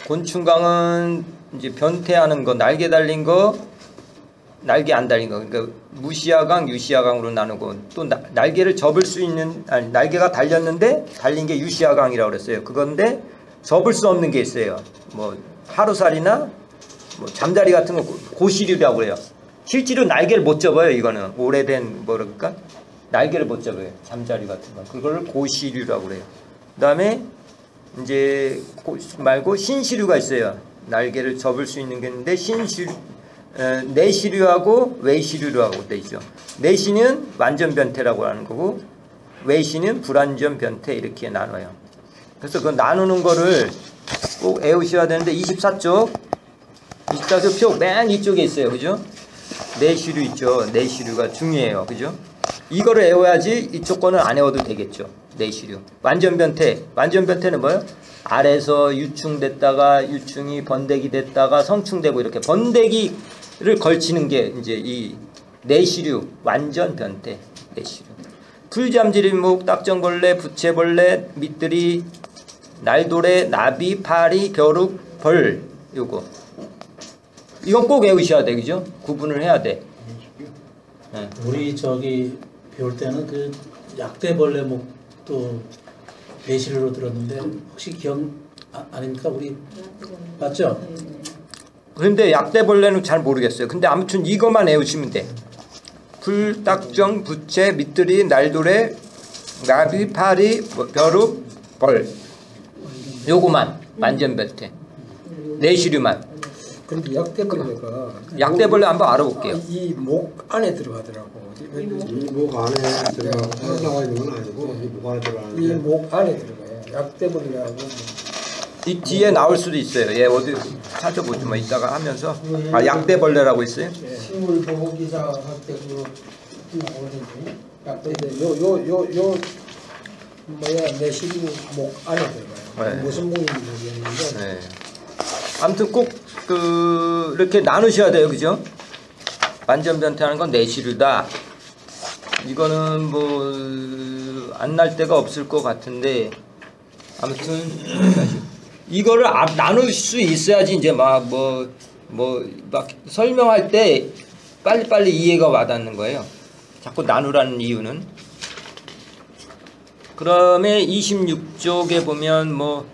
곤충강은 이제 변태하는 거, 날개 달린 거, 날개 안 달린 거. 그러니까 무시아강, 유시아강으로 나누고 또 날개를 접을 수 있는, 아니 날개가 달렸는데 달린 게 유시아강이라고 그랬어요. 그건데 접을 수 없는 게 있어요. 뭐 하루살이나 뭐 잠자리 같은 거 고시류라고 그래요. 실제로 날개를 못 접어요. 이거는 오래된 뭐랄까 날개를 못 접어요. 잠자리 같은 거. 그걸 고시류라고 그래요. 그다음에 이제 말고 신시류가 있어요. 날개를 접을 수 있는 게 있는데 내시류하고 외시류라고 돼 있죠. 내시는 완전 변태라고 하는 거고 외시는 불완전 변태 이렇게 나눠요. 그래서 그 나누는 거를 꼭 외우셔야 되는데 24쪽 표 맨 이쪽에 있어요. 그죠? 내시류 있죠. 내시류가 중요해요. 그죠? 이거를 외워야지 이쪽 거는 안 외워도 되겠죠. 내시류. 완전 변태. 완전 변태는 뭐예요? 알에서 유충됐다가 유충이 번데기 됐다가 성충되고 이렇게 번데기를 걸치는 게 이제 이 내시류. 완전 변태. 내시류. 풀잠지리묵, 딱정벌레, 부채벌레, 밑들이, 날도래, 나비, 파리, 벼룩, 벌. 요거. 이건 꼭 외우셔야 돼. 그죠? 구분을 해야 돼. 네. 우리 저기 배울 때는 그 약대벌레목도 내시류로 들었는데 혹시 기억 아닙니까? 우리 맞죠? 그런데 약대벌레는 잘 모르겠어요. 근데 아무튼 이것만 외우시면 돼. 풀, 딱정, 부채, 밑들이, 날도래, 나비, 파리, 벼룩, 벌. 요거만 완전 변태. 내시류만. 근데 약대벌레 한번 알아볼게요. 이 목 안에 들어가더라고. 이 목 안에 들어가 있는 건 아니고 이 목 안에 들어가는데 이 목 안에 들어가요. 약대벌레하고 이 뒤에 나올 수도 있어요. 예, 어디 찾아보죠. 뭐 이따가 하면서. 아, 양떼벌레라고 있어요? 식물 보호 기사 할 때 그거 나오는데 약간 요요 뭐야 매실이 목 안에 들어가요. 네. 무슨 목인지 모르겠는데 네. 아무튼 꼭 이렇게 나누셔야 돼요, 그죠? 완전 변태하는 건 내시류다. 이거는 뭐 안 날 데가 없을 것 같은데 아무튼 이거를 나눌 수 있어야지 이제 막 설명할 때 빨리빨리 이해가 와닿는 거예요. 자꾸 나누라는 이유는. 그다음에 26쪽에 보면 뭐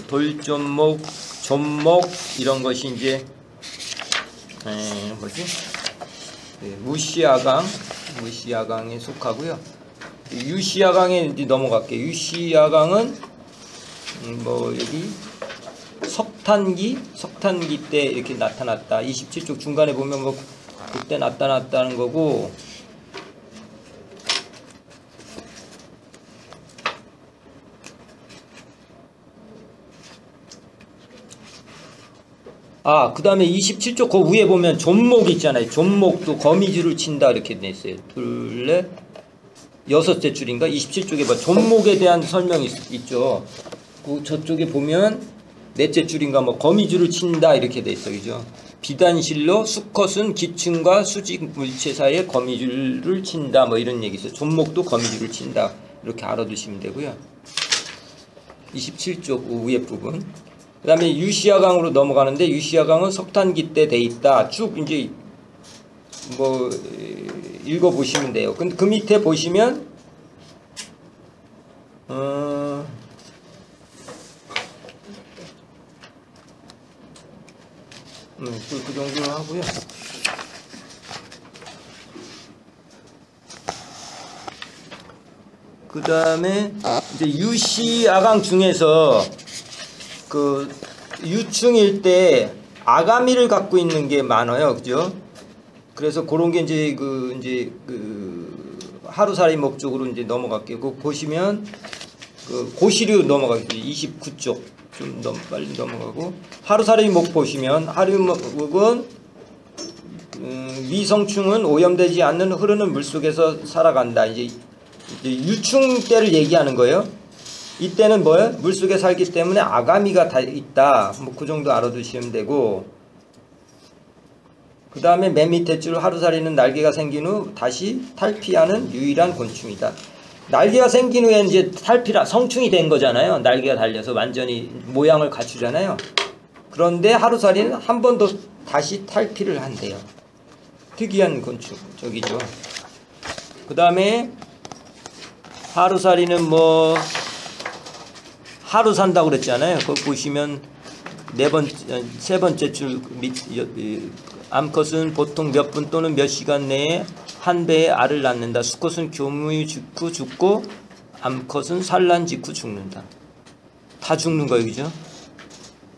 돌존목, 존목 이런 것이 이제 뭐지? 무시야강에 속하고요. 유시야강에 이제 넘어갈게요. 유시야강은 뭐 여기 석탄기 때 이렇게 나타났다. 27쪽 중간에 보면 뭐 그때 나타났다는 거고. 아, 그 다음에 27쪽 그 위에 보면 존목 있잖아요. 존목도 거미줄을 친다 이렇게 냈어요. 둘레 여섯째 줄인가? 27쪽에 봐. 존목에 대한 설명이 있죠. 그 저쪽에 보면 넷째 줄인가 뭐 거미줄을 친다 이렇게 돼 있어요. 그죠? 비단실로 수컷은 기층과 수직 물체 사이에 거미줄을 친다 뭐 이런 얘기 있어요. 존목도 거미줄을 친다 이렇게 알아두시면 되고요. 27쪽 위에 부분. 그 다음에 유시야강으로 넘어가는데 유시야강은 석탄기 때 돼 있다. 쭉 이제 뭐 읽어보시면 돼요. 근데 그 밑에 보시면 그 정도로 하고요. 그 다음에 이제 유시야강 중에서 그 유충일 때 아가미를 갖고 있는 게 많아요, 그죠? 그래서 그런 게 이제 하루살이 목적으로 이제 넘어갈게요. 그 보시면 그 고시류 넘어가겠죠. 29쪽 좀 빨리 넘어가고 하루살이 목 보시면 하루목은 미성충은 오염되지 않는 흐르는 물 속에서 살아간다. 이제 유충 때를 얘기하는 거예요. 이때는 뭐예요? 물속에 살기 때문에 아가미가 다 있다. 뭐 그 정도 알아두시면 되고. 그 다음에 맨 밑에 줄 하루살이는 날개가 생긴 후 다시 탈피하는 유일한 곤충이다. 날개가 생긴 후에 이제 성충이 된 거잖아요. 날개가 달려서 완전히 모양을 갖추잖아요. 그런데 하루살이는 한 번 더 다시 탈피를 한대요. 특이한 곤충 저기죠. 그 다음에 하루살이는 뭐 하루 산다고 그랬잖아요. 거기 보시면 세 번째 줄 밑 암컷은 보통 몇 분 또는 몇 시간 내에 한 배의 알을 낳는다. 수컷은 교미 직후 죽고 암컷은 산란 직후 죽는다. 다 죽는 거예요, 그죠?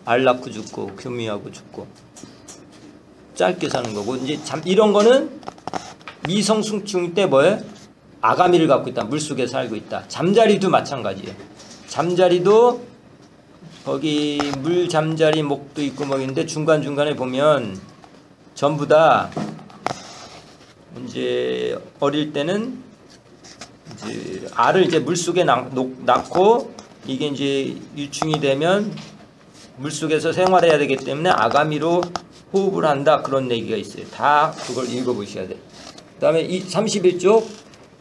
알 낳고 죽고 교미하고 죽고 짧게 사는 거고. 이제 이런 거는 미성충 때 뭐예요? 아가미를 갖고 있다. 물속에 살고 있다. 잠자리도 마찬가지예요. 잠자리도 거기 물 잠자리 목도 있고 뭐 있는데 중간중간에 보면 전부 다 이제 어릴 때는 이제 알을 이제 물속에 낳고 이게 이제 유충이 되면 물속에서 생활해야 되기 때문에 아가미로 호흡을 한다. 그런 얘기가 있어요. 다 그걸 읽어보셔야 돼요. 그 다음에 이 31쪽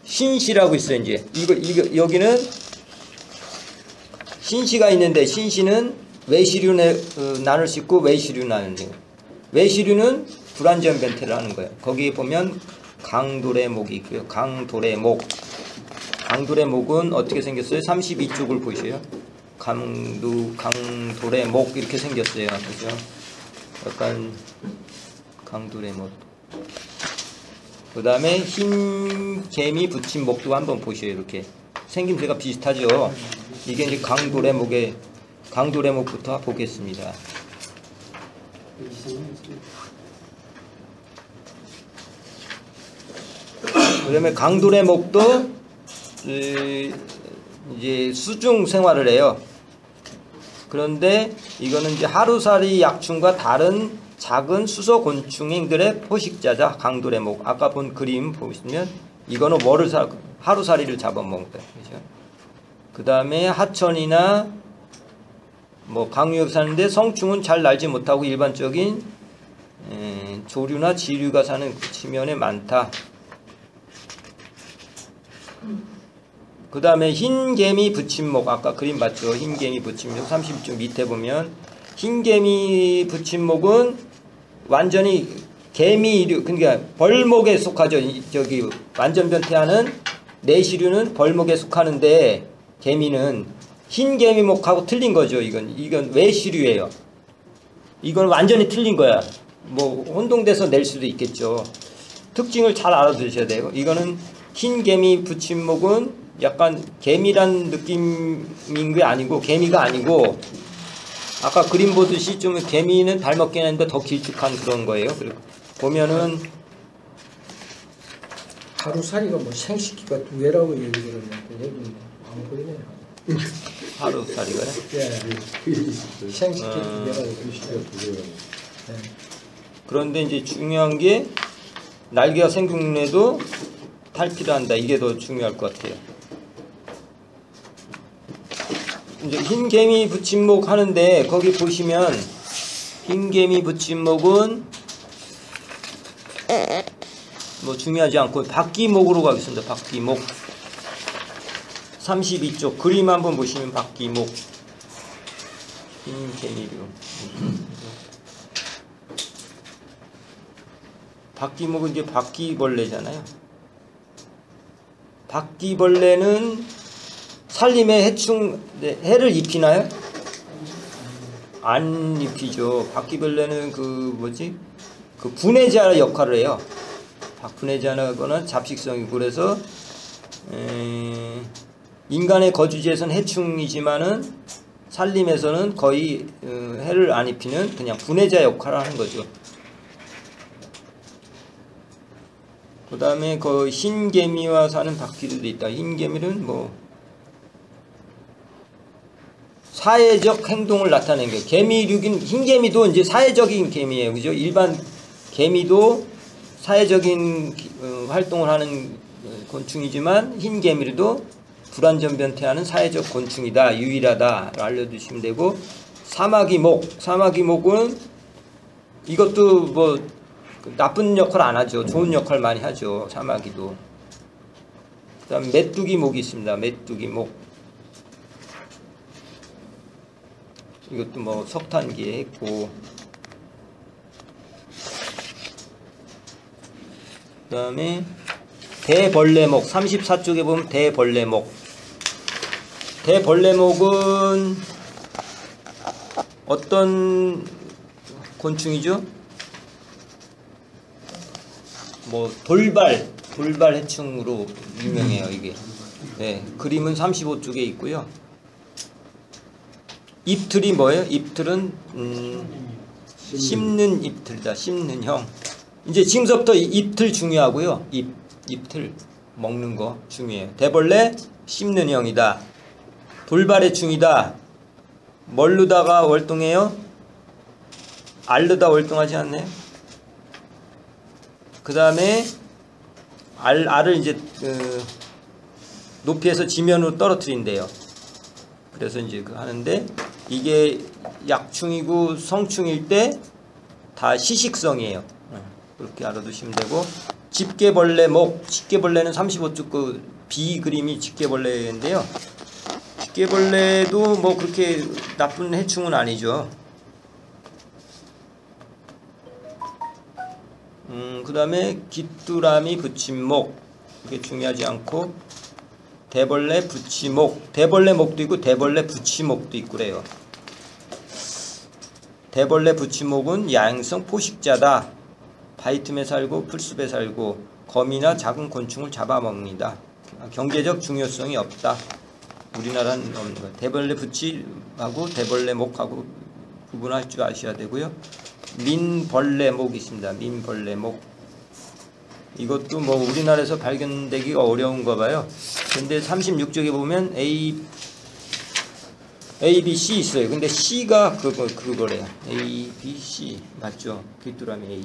신시라고 있어요. 이제 이거 여기는 신시가 있는데 신시는 외시류 나눌 수 있고 외시류 나누는 거예요. 외시류는 불완전 변태를 하는 거예요. 거기 보면 강돌의 목이 있고요. 강돌의 목. 강돌의 목은 어떻게 생겼어요? 32쪽을 보세요. 강돌의 목 이렇게 생겼어요. 그죠? 약간 강돌의 목. 그 다음에 흰 개미 붙인 목도 한번 보세요. 이렇게 생김새가 비슷하죠. 이게 이제 강돌의 목부터 보겠습니다. 그다음에 강돌의 목도 이제 수중 생활을 해요. 그런데 이거는 이제 하루살이 약충과 다른 작은 수소곤충들의 포식자자 강도래목. 아까 본 그림 보시면 이거는 하루살이를 잡아먹는다. 그죠? 그 다음에 하천이나 뭐 강유역 사는데 성충은 잘 날지 못하고 일반적인 조류나 지류가 사는 지면에 많다. 그 다음에 흰개미 붙임목. 아까 그림 봤죠? 흰개미 붙임목 30쪽 밑에 보면 흰개미 붙임목은 완전히 개미류, 그러니까 벌목에 속하죠. 저기 완전 변태하는 내시류는 벌목에 속하는데 개미는 흰개미목하고 틀린 거죠. 이건 외시류예요. 이건 완전히 틀린 거야. 뭐 혼동돼서 낼 수도 있겠죠. 특징을 잘 알아두셔야 돼요. 이거는 흰개미 붙임목은 약간 개미란 느낌인 게 아니고, 개미가 아니고, 아까 그림 보듯이 좀 개미는 발 먹긴 했는데 더 길쭉한 그런 거예요. 그리고 보면은 하루살이가 뭐 생식기가 2개라고 얘기를 했는데 여기 안 보이네요. 하루살이가요? 예. 생식기 2개라고 보시죠. 네. 그런데 이제 중요한 게 날개가 생겼는데도 탈피를 한다. 이게 더 중요할 것 같아요. 이제 흰개미 붙임목 하는데 거기 보시면 흰개미 붙임목은 뭐 중요하지 않고 박기목으로 가겠습니다. 박기목 32쪽 그림 한번 보시면 박기목 흰개미류 박기목은 이제 바퀴벌레잖아요. 바퀴벌레는 산림에 해를 입히나요? 안 입히죠. 바퀴벌레는 그 분해자 역할을 해요. 분해자거나 잡식성이고, 그래서 인간의 거주지에서는 해충이지만은 산림에서는 거의 해를 안 입히는 그냥 분해자 역할을 하는 거죠. 그 다음에 그 흰개미와 사는 바퀴들도 있다. 흰개미는 뭐 사회적 행동을 나타내는 거예요. 개미류긴 흰개미도 이제 사회적인 개미예요. 그죠? 일반 개미도 사회적인 활동을 하는 곤충이지만 흰개미류도 불완전 변태하는 사회적 곤충이다. 유일하다. 알려두시면 되고, 사마귀목은 이것도 뭐 나쁜 역할 안 하죠. 좋은 역할 많이 하죠. 사마귀도. 그 다음 메뚜기목이 있습니다. 메뚜기목. 이것도 뭐 석탄기에 했고, 그 다음에 대벌레목 34쪽에 보면 대벌레목은 어떤 곤충이죠? 뭐 돌발 해충으로 유명해요. 이게 네, 그림은 35쪽에 있고요. 잎틀이 뭐예요? 잎틀은 씹는 잎틀이다. 씹는 형. 이제 지금서부터 잎틀 중요하고요. 잎틀 먹는 거 중요해요. 대벌레 씹는 형이다. 돌발의 충이다. 뭘로다가 월동해요? 알로다 월동하지 않나요? 그 다음에 알을 이제 높이에서 지면으로 떨어뜨린대요. 그래서 이제 하는데, 이게 약충이고 성충일 때 다 시식성이에요. 그렇게 알아두시면 되고, 집게벌레목, 집게벌레는 35쪽 그 B 그림이 집게벌레인데요. 집게벌레도 뭐 그렇게 나쁜 해충은 아니죠. 그 다음에 귀뚜라미 붙임목, 이게 중요하지 않고, 대벌레 붙이목, 대벌레목도 있고 대벌레 붙이목도 있고 그래요. 대벌레 붙이목은 야행성 포식자다. 바위틈에 살고 풀숲에 살고 거미나 작은 곤충을 잡아먹는다. 경제적 중요성이 없다. 우리나라는 없는 거예요. 대벌레 붙이하고 대벌레목하고 구분할 줄 아셔야 되고요. 민벌레목이 있습니다. 민벌레목. 이것도 뭐 우리나라에서 발견되기가 어려운가 봐요. 근데 36쪽에 보면 A, B, C 있어요. 근데 C가 그거래요. A, B, C 맞죠? 귀뚜라미 A,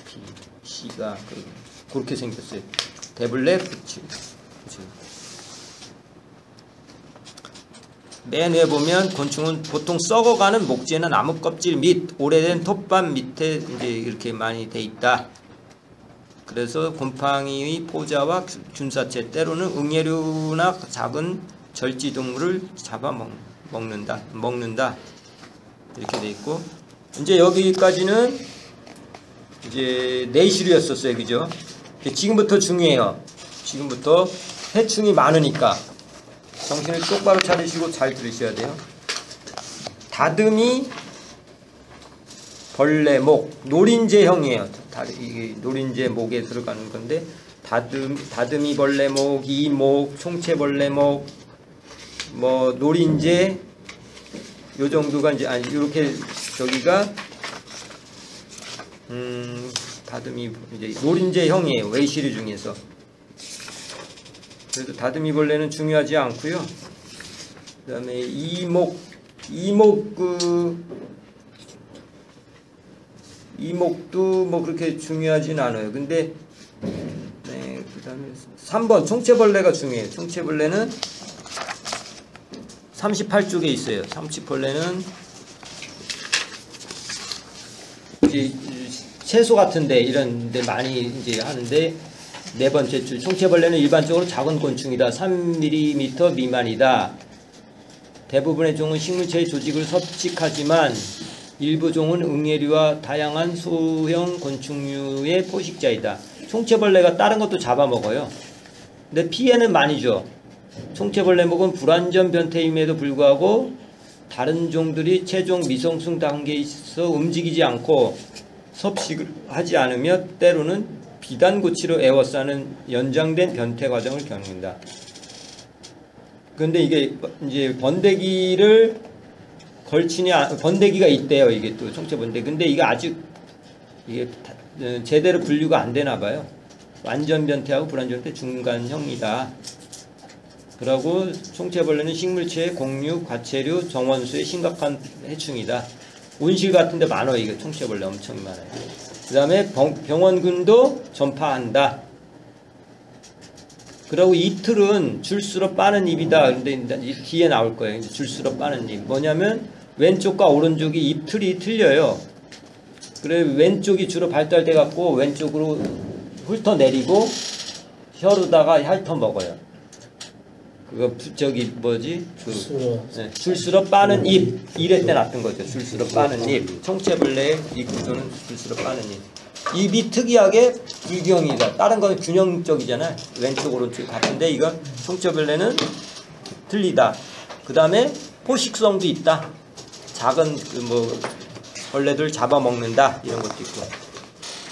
B, C가 그렇게 생겼어요. 대블레 부치. 맨 위에 보면 곤충은 보통 썩어가는 목재나 나무 껍질 및 오래된 톱밥 밑에 이제 이렇게 많이 돼 있다. 그래서 곰팡이의 포자와 균사체, 때로는 응애류나 작은 절지동물을 잡아 먹는다 이렇게 돼 있고, 이제 여기까지는 이제 내시류였었어요, 그죠? 지금부터 중요해요. 지금부터 해충이 많으니까 정신을 똑바로 차리시고 잘 들으셔야 돼요. 다듬이 벌레목, 노린재형이에요. 이게 노린재목에 들어가는 건데, 다듬이 벌레목, 이목, 총채벌레목, 뭐 노린재 요 정도가 이제 이렇게 저기가 다듬이 이제 노린재형이에요. 외시류 중에서. 그래서 다듬이 벌레는 중요하지 않고요. 그다음에 이목도 뭐 그렇게 중요하진 않아요. 근데 네, 그다음에 3번 총채벌레가 중요해요. 총채벌레는 38쪽에 있어요. 총채벌레는 이제 채소 같은데 이런 데 많이 이제 하는데, 네 번째 줄, 총채벌레는 일반적으로 작은 곤충이다. 3mm 미만이다. 대부분의 종은 식물체의 조직을 섭식하지만 일부 종은 응애류와 다양한 소형 곤충류의 포식자이다. 총채벌레가 다른 것도 잡아먹어요. 근데 피해는 많이 줘. 총채벌레목은 불완전 변태임에도 불구하고 다른 종들이 최종 미성숙 단계에 있어 움직이지 않고 섭식을 하지 않으며 때로는 비단고치로 에워싸는 연장된 변태 과정을 겪는다. 근데 이게 이제 번데기를 번데기가 있대요. 이게 또 총채번데기. 근데 이게 아직 이게 제대로 분류가 안 되나 봐요. 완전 변태하고 불완전 변태 중간형이다. 그러고 총채벌레는 식물체의 공류, 과체류, 정원수의 심각한 해충이다. 온실 같은 데 많아요. 이게 총채벌레 엄청 많아요. 그 다음에 병원균도 전파한다. 그리고 이틀은 줄수록 빠른 입이다. 근데 뒤에 나올 거예요. 줄수록 빠른 입. 뭐냐면 왼쪽과 오른쪽이 입틀이 틀려요. 그래 왼쪽이 주로 발달돼 갖고 왼쪽으로 훑어내리고 혀로다가 핥어 먹어요. 그거 저기 뭐지? 네, 줄수록 빠른 입. 이럴 때 나쁜 거죠. 줄수록 빠른 입. 총채벌레의 이 구조는 줄수록 빠른 입. 입이 특이하게 불균형이다. 다른 건 균형적이잖아요. 왼쪽 오른쪽 같은데 이건 총채벌레는 틀리다. 그 다음에 포식성도 있다. 작은 뭐 벌레들 잡아먹는다. 이런 것도 있고.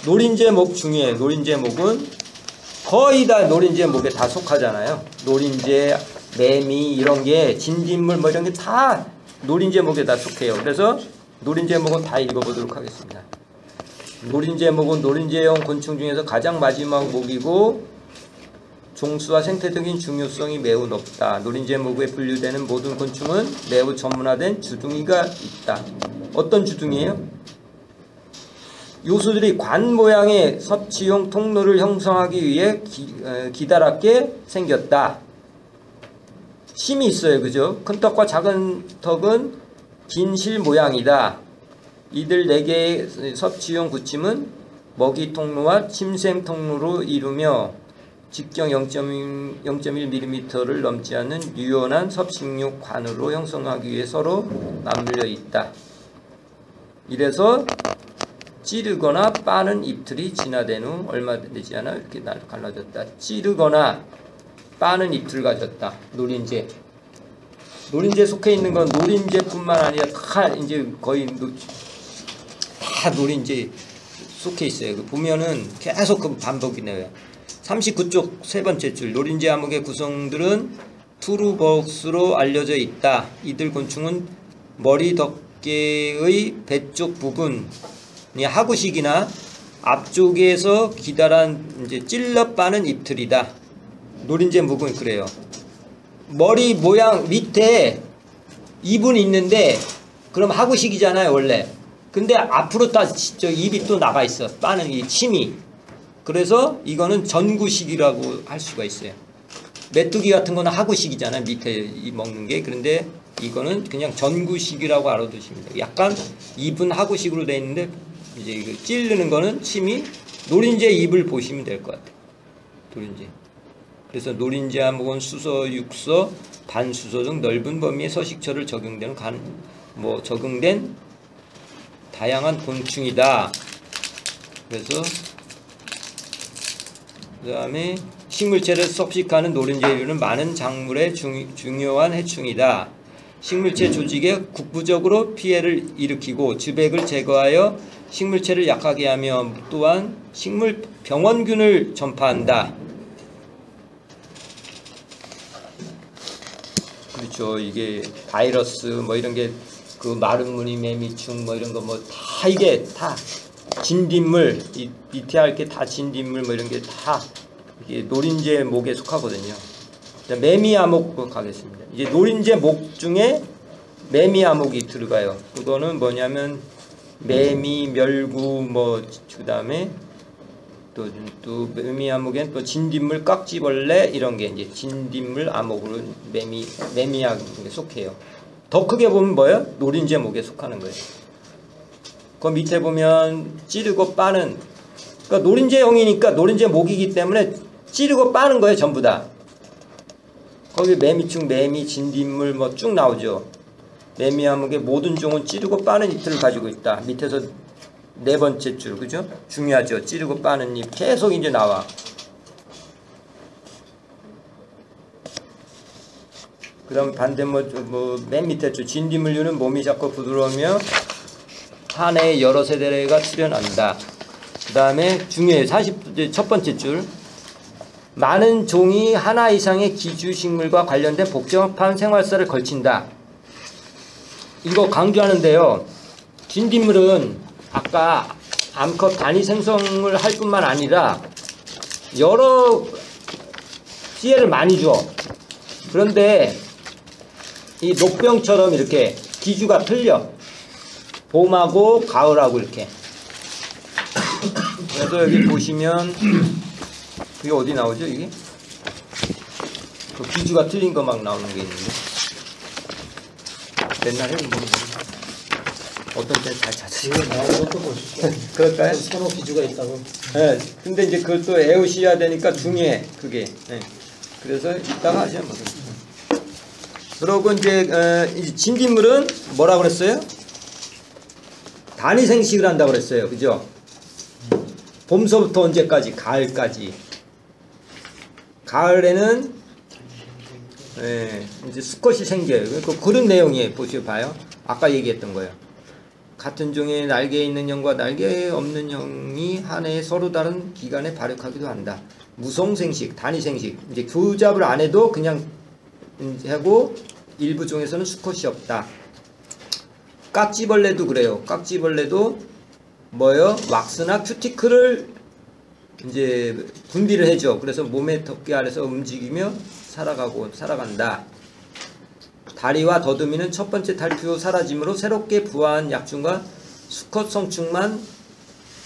노린재목 중에 노린재목은 거의 다 노린재목에 다 속하잖아요. 노린재, 매미 이런 게 진딧물 뭐 이런 게 다 노린재목에 다 속해요. 그래서 노린재목은 다 읽어보도록 하겠습니다. 노린재목은 노린재형 곤충 중에서 가장 마지막 목이고 종수와 생태적인 중요성이 매우 높다. 노린재목에 분류되는 모든 곤충은 매우 전문화된 주둥이가 있다. 어떤 주둥이에요? 요소들이 관 모양의 섭취용 통로를 형성하기 위해 기다랗게 생겼다. 심이 있어요. 그죠? 큰 턱과 작은 턱은 긴 실 모양이다. 이들 4개의 섭취용 구침은 먹이 통로와 침샘 통로로 이루며 직경 0.1mm를 넘지 않는 유연한 섭식용 관으로 형성하기 위해 서로 맞물려 있다. 이래서 찌르거나 빠는 잎틀이 진화된 후 얼마 되지 않아 이렇게 갈라졌다. 찌르거나 빠는 잎틀을 가졌다. 노린재. 노린재 속해 있는 건 노린재뿐만 아니라 다 이제 거의 다 노린재 속해 있어요. 보면은 계속 그 반복이 나요. 39쪽 세 번째 줄. 노린재 암흑의 구성들은 투루벅스로 알려져 있다. 이들 곤충은 머리 덮개의 배쪽 부분 하구식이나 앞쪽에서 기다란 이제 찔러 빠는 잎틀이다. 노린재 묵은 그래요. 머리 모양 밑에 입은 있는데 그럼 하구식이잖아요 원래. 근데 앞으로 저 입이 또 나가 있어. 빠는 이 침이. 그래서 이거는 전구식이라고 할 수가 있어요. 메뚜기 같은 거는 하구식이잖아요. 밑에 이 먹는 게. 그런데 이거는 그냥 전구식이라고 알아두시면 돼요. 약간 입은 하구식으로 돼 있는데 이제 이거 찌르는 거는 침이 노린재 입을 보시면 될 것 같아요. 노린재. 그래서 노린재 암흑은 수서, 육서, 반수서 등 넓은 범위의 서식처를 적용되는 적응된 다양한 곤충이다. 그래서 그 다음에 식물체를 섭식하는 노린재류는 많은 작물의 중요한 해충이다. 식물체 조직에 국부적으로 피해를 일으키고 주백을 제거하여 식물체를 약하게 하며 또한 식물 병원균을 전파한다. 그렇죠. 이게 바이러스 뭐 이런 게 그 마른 무늬 매미충 뭐 이런 거 뭐 다 이게 다 진딧물 밑에 할 게 다 진딧물 뭐 이런 게 다 이게 노린재 목에 속하거든요. 매미암목 가겠습니다. 이제 노린재 목 중에 매미암목이 들어가요. 그거는 뭐냐면 매미, 멸구 뭐 그다음에 또 매미암목엔 또 진딧물, 깍지벌레 이런 게 이제 진딧물 암목으로 매미암목에 속해요. 더 크게 보면 뭐예요? 노린재 목에 속하는 거예요. 그 밑에 보면 찌르고 빠는, 그러니까 노린재형이니까 노린재 목이기 때문에 찌르고 빠는 거예요, 전부 다. 거기 매미충, 매미, 진딧물 뭐 쭉 나오죠. 매미암목의 모든 종은 찌르고 빠는 잎들을 가지고 있다. 밑에서 네 번째 줄, 그죠? 중요하죠. 찌르고 빠는 잎 계속 이제 나와. 그 다음 반대 맨 밑에 줄 진딧물류는 몸이 작고 부드러우며 한 해에 여러 세대가 출현한다. 그 다음에 중요해요. 첫 번째 줄. 많은 종이 하나 이상의 기주식물과 관련된 복잡한 생활사를 걸친다. 이거 강조하는데요. 진딧물은 아까 암컷 단위 생성을 할 뿐만 아니라 여러 피해를 많이 줘. 그런데 이 녹병처럼 이렇게 기주가 틀려. 봄하고 가을하고 이렇게. 그래서 여기 보시면 그게 어디 나오죠 이게? 그 기주가 틀린 거 막 나오는 게 있는데 맨날 해본 거 어떤 때는 잘 찾으시고 나오는 것도 보시죠. 그럴까요? 서로 기주가 있다고. 네, 근데 이제 그것도 애우셔야 되니까 중요해 그게. 네. 그래서 이따가 하시면 되겠습니다. 그러고 이제 진딧물은 뭐라고 그랬어요? 단위 생식을 한다고 그랬어요, 그죠? 봄서부터 언제까지? 가을까지. 가을에는 이제 수컷이 생겨요. 그런 내용이에요. 보셔봐요. 아까 얘기했던 거예요. 같은 종의 날개에 있는 형과 날개에 없는 형이 한 해에 서로 다른 기간에 발육하기도 한다. 무성생식, 단위생식. 이제 교잡을 안 해도 그냥 하고 일부 종에서는 수컷이 없다. 깍지벌레도 그래요. 깍지벌레도 뭐예요? 왁스나 큐티클을 이제 분비를 해줘. 그래서 몸의 덮개 아래서 움직이며 살아간다. 다리와 더듬이는 첫 번째 탈피 후 사라짐으로 새롭게 부화한 약충과 수컷 성충만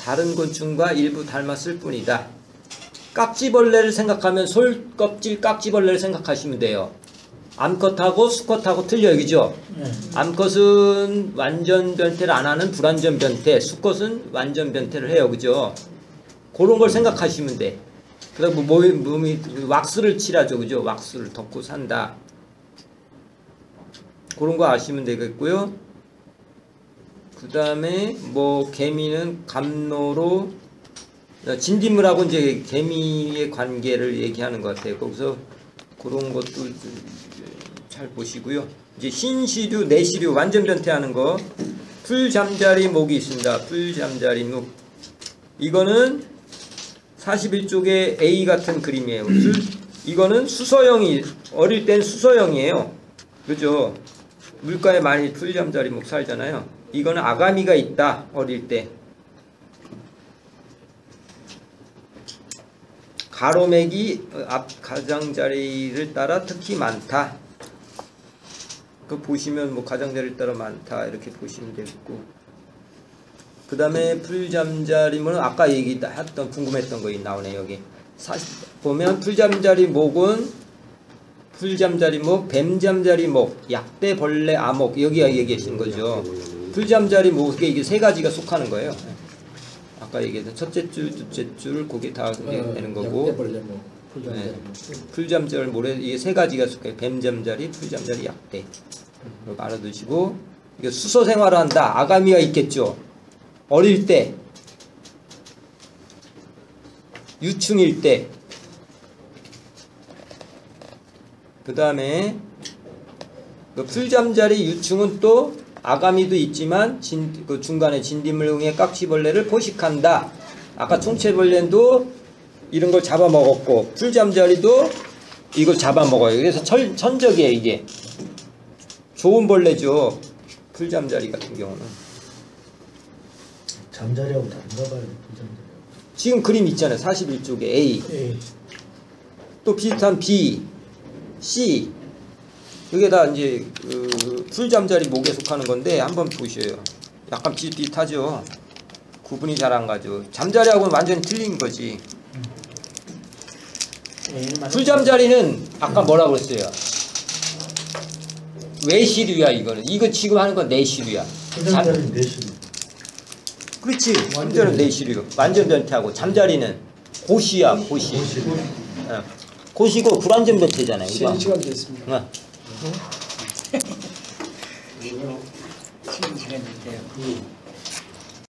다른 곤충과 일부 닮았을 뿐이다. 깍지벌레를 생각하면 솔껍질 깍지벌레를 생각하시면 돼요. 암컷하고 수컷하고 틀려요, 그죠? 암컷은 완전 변태를 안 하는 불완전 변태, 수컷은 완전 변태를 해요, 그죠? 그런 걸 생각하시면 돼. 그리고 몸이 왁스를 칠하죠, 그죠? 왁스를 덮고 산다. 그런 거 아시면 되겠고요. 그 다음에 개미는 감로로 진딧물하고 이제 개미의 관계를 얘기하는 것 같아요. 거기서 그런 것도 잘 보시고요. 이제 신시류, 내시류 완전 변태하는 거. 풀잠자리 목이 있습니다. 풀잠자리 목. 이거는 41쪽의 A 같은 그림이에요. 이거는 수서형이 어릴 땐 수서형이에요. 그죠? 물가에 많이 풀잠자리 목 살잖아요. 이거는 아가미가 있다. 어릴 때. 가로맥이 앞 가장자리를 따라 특히 많다. 그 보시면 뭐 가장자리에 따라 많다 이렇게 보시면 되겠고, 그 다음에 풀잠자리는 아까 얘기했던 궁금했던 거 나오네. 여기 보면 풀잠자리 목은 풀잠자리 목, 뱀잠자리 목, 약대벌레 아목, 여기가 얘기하시는 거죠. 풀잠자리 목에 이게 세 가지가 속하는 거예요. 아까 얘기했던 첫째 줄, 둘째 줄, 그게 다 되는 거고. 약대벌레 뭐 풀잠자리. 풀잠자리 모래 이게 세 가지가 속해요. 뱀잠자리, 풀잠자리, 약대. 이거 알아두시고, 이게 수소 생활을 한다. 아가미가 있겠죠. 어릴 때, 유충일 때, 그 다음에 그 풀잠자리 유충은 또 아가미도 있지만 그 중간에 진딧물응의 깍지벌레를 포식한다. 아까 총체벌레도 이런 걸 잡아먹었고 풀잠자리도 이걸 잡아먹어요. 그래서 천적이에요. 이게 좋은 벌레죠. 풀잠자리 같은 경우는. 잠자리하고 다른가 봐요. 풀잠자리. 지금 그림 있잖아요. 41쪽에 A. 또 비슷한 B, C. 이게 다 이제 그 풀잠자리 목에 속하는 건데 한번 보셔요. 약간 비슷비슷하죠. 구분이 잘 안 가죠. 잠자리하고는 완전히 틀린 거지. 풀잠자리는 아까 뭐라고 그랬어요? 외시류야 이거는. 이거 지금 하는 건 내시류야. 풀잠자리는 내시류. 그렇지. 잠자리는 내시류. 완전 변태하고 잠자리는 고시야 고시. 고시고 불완전 변태잖아요. 이거. 시간 됐습니다. 시간 됐대요.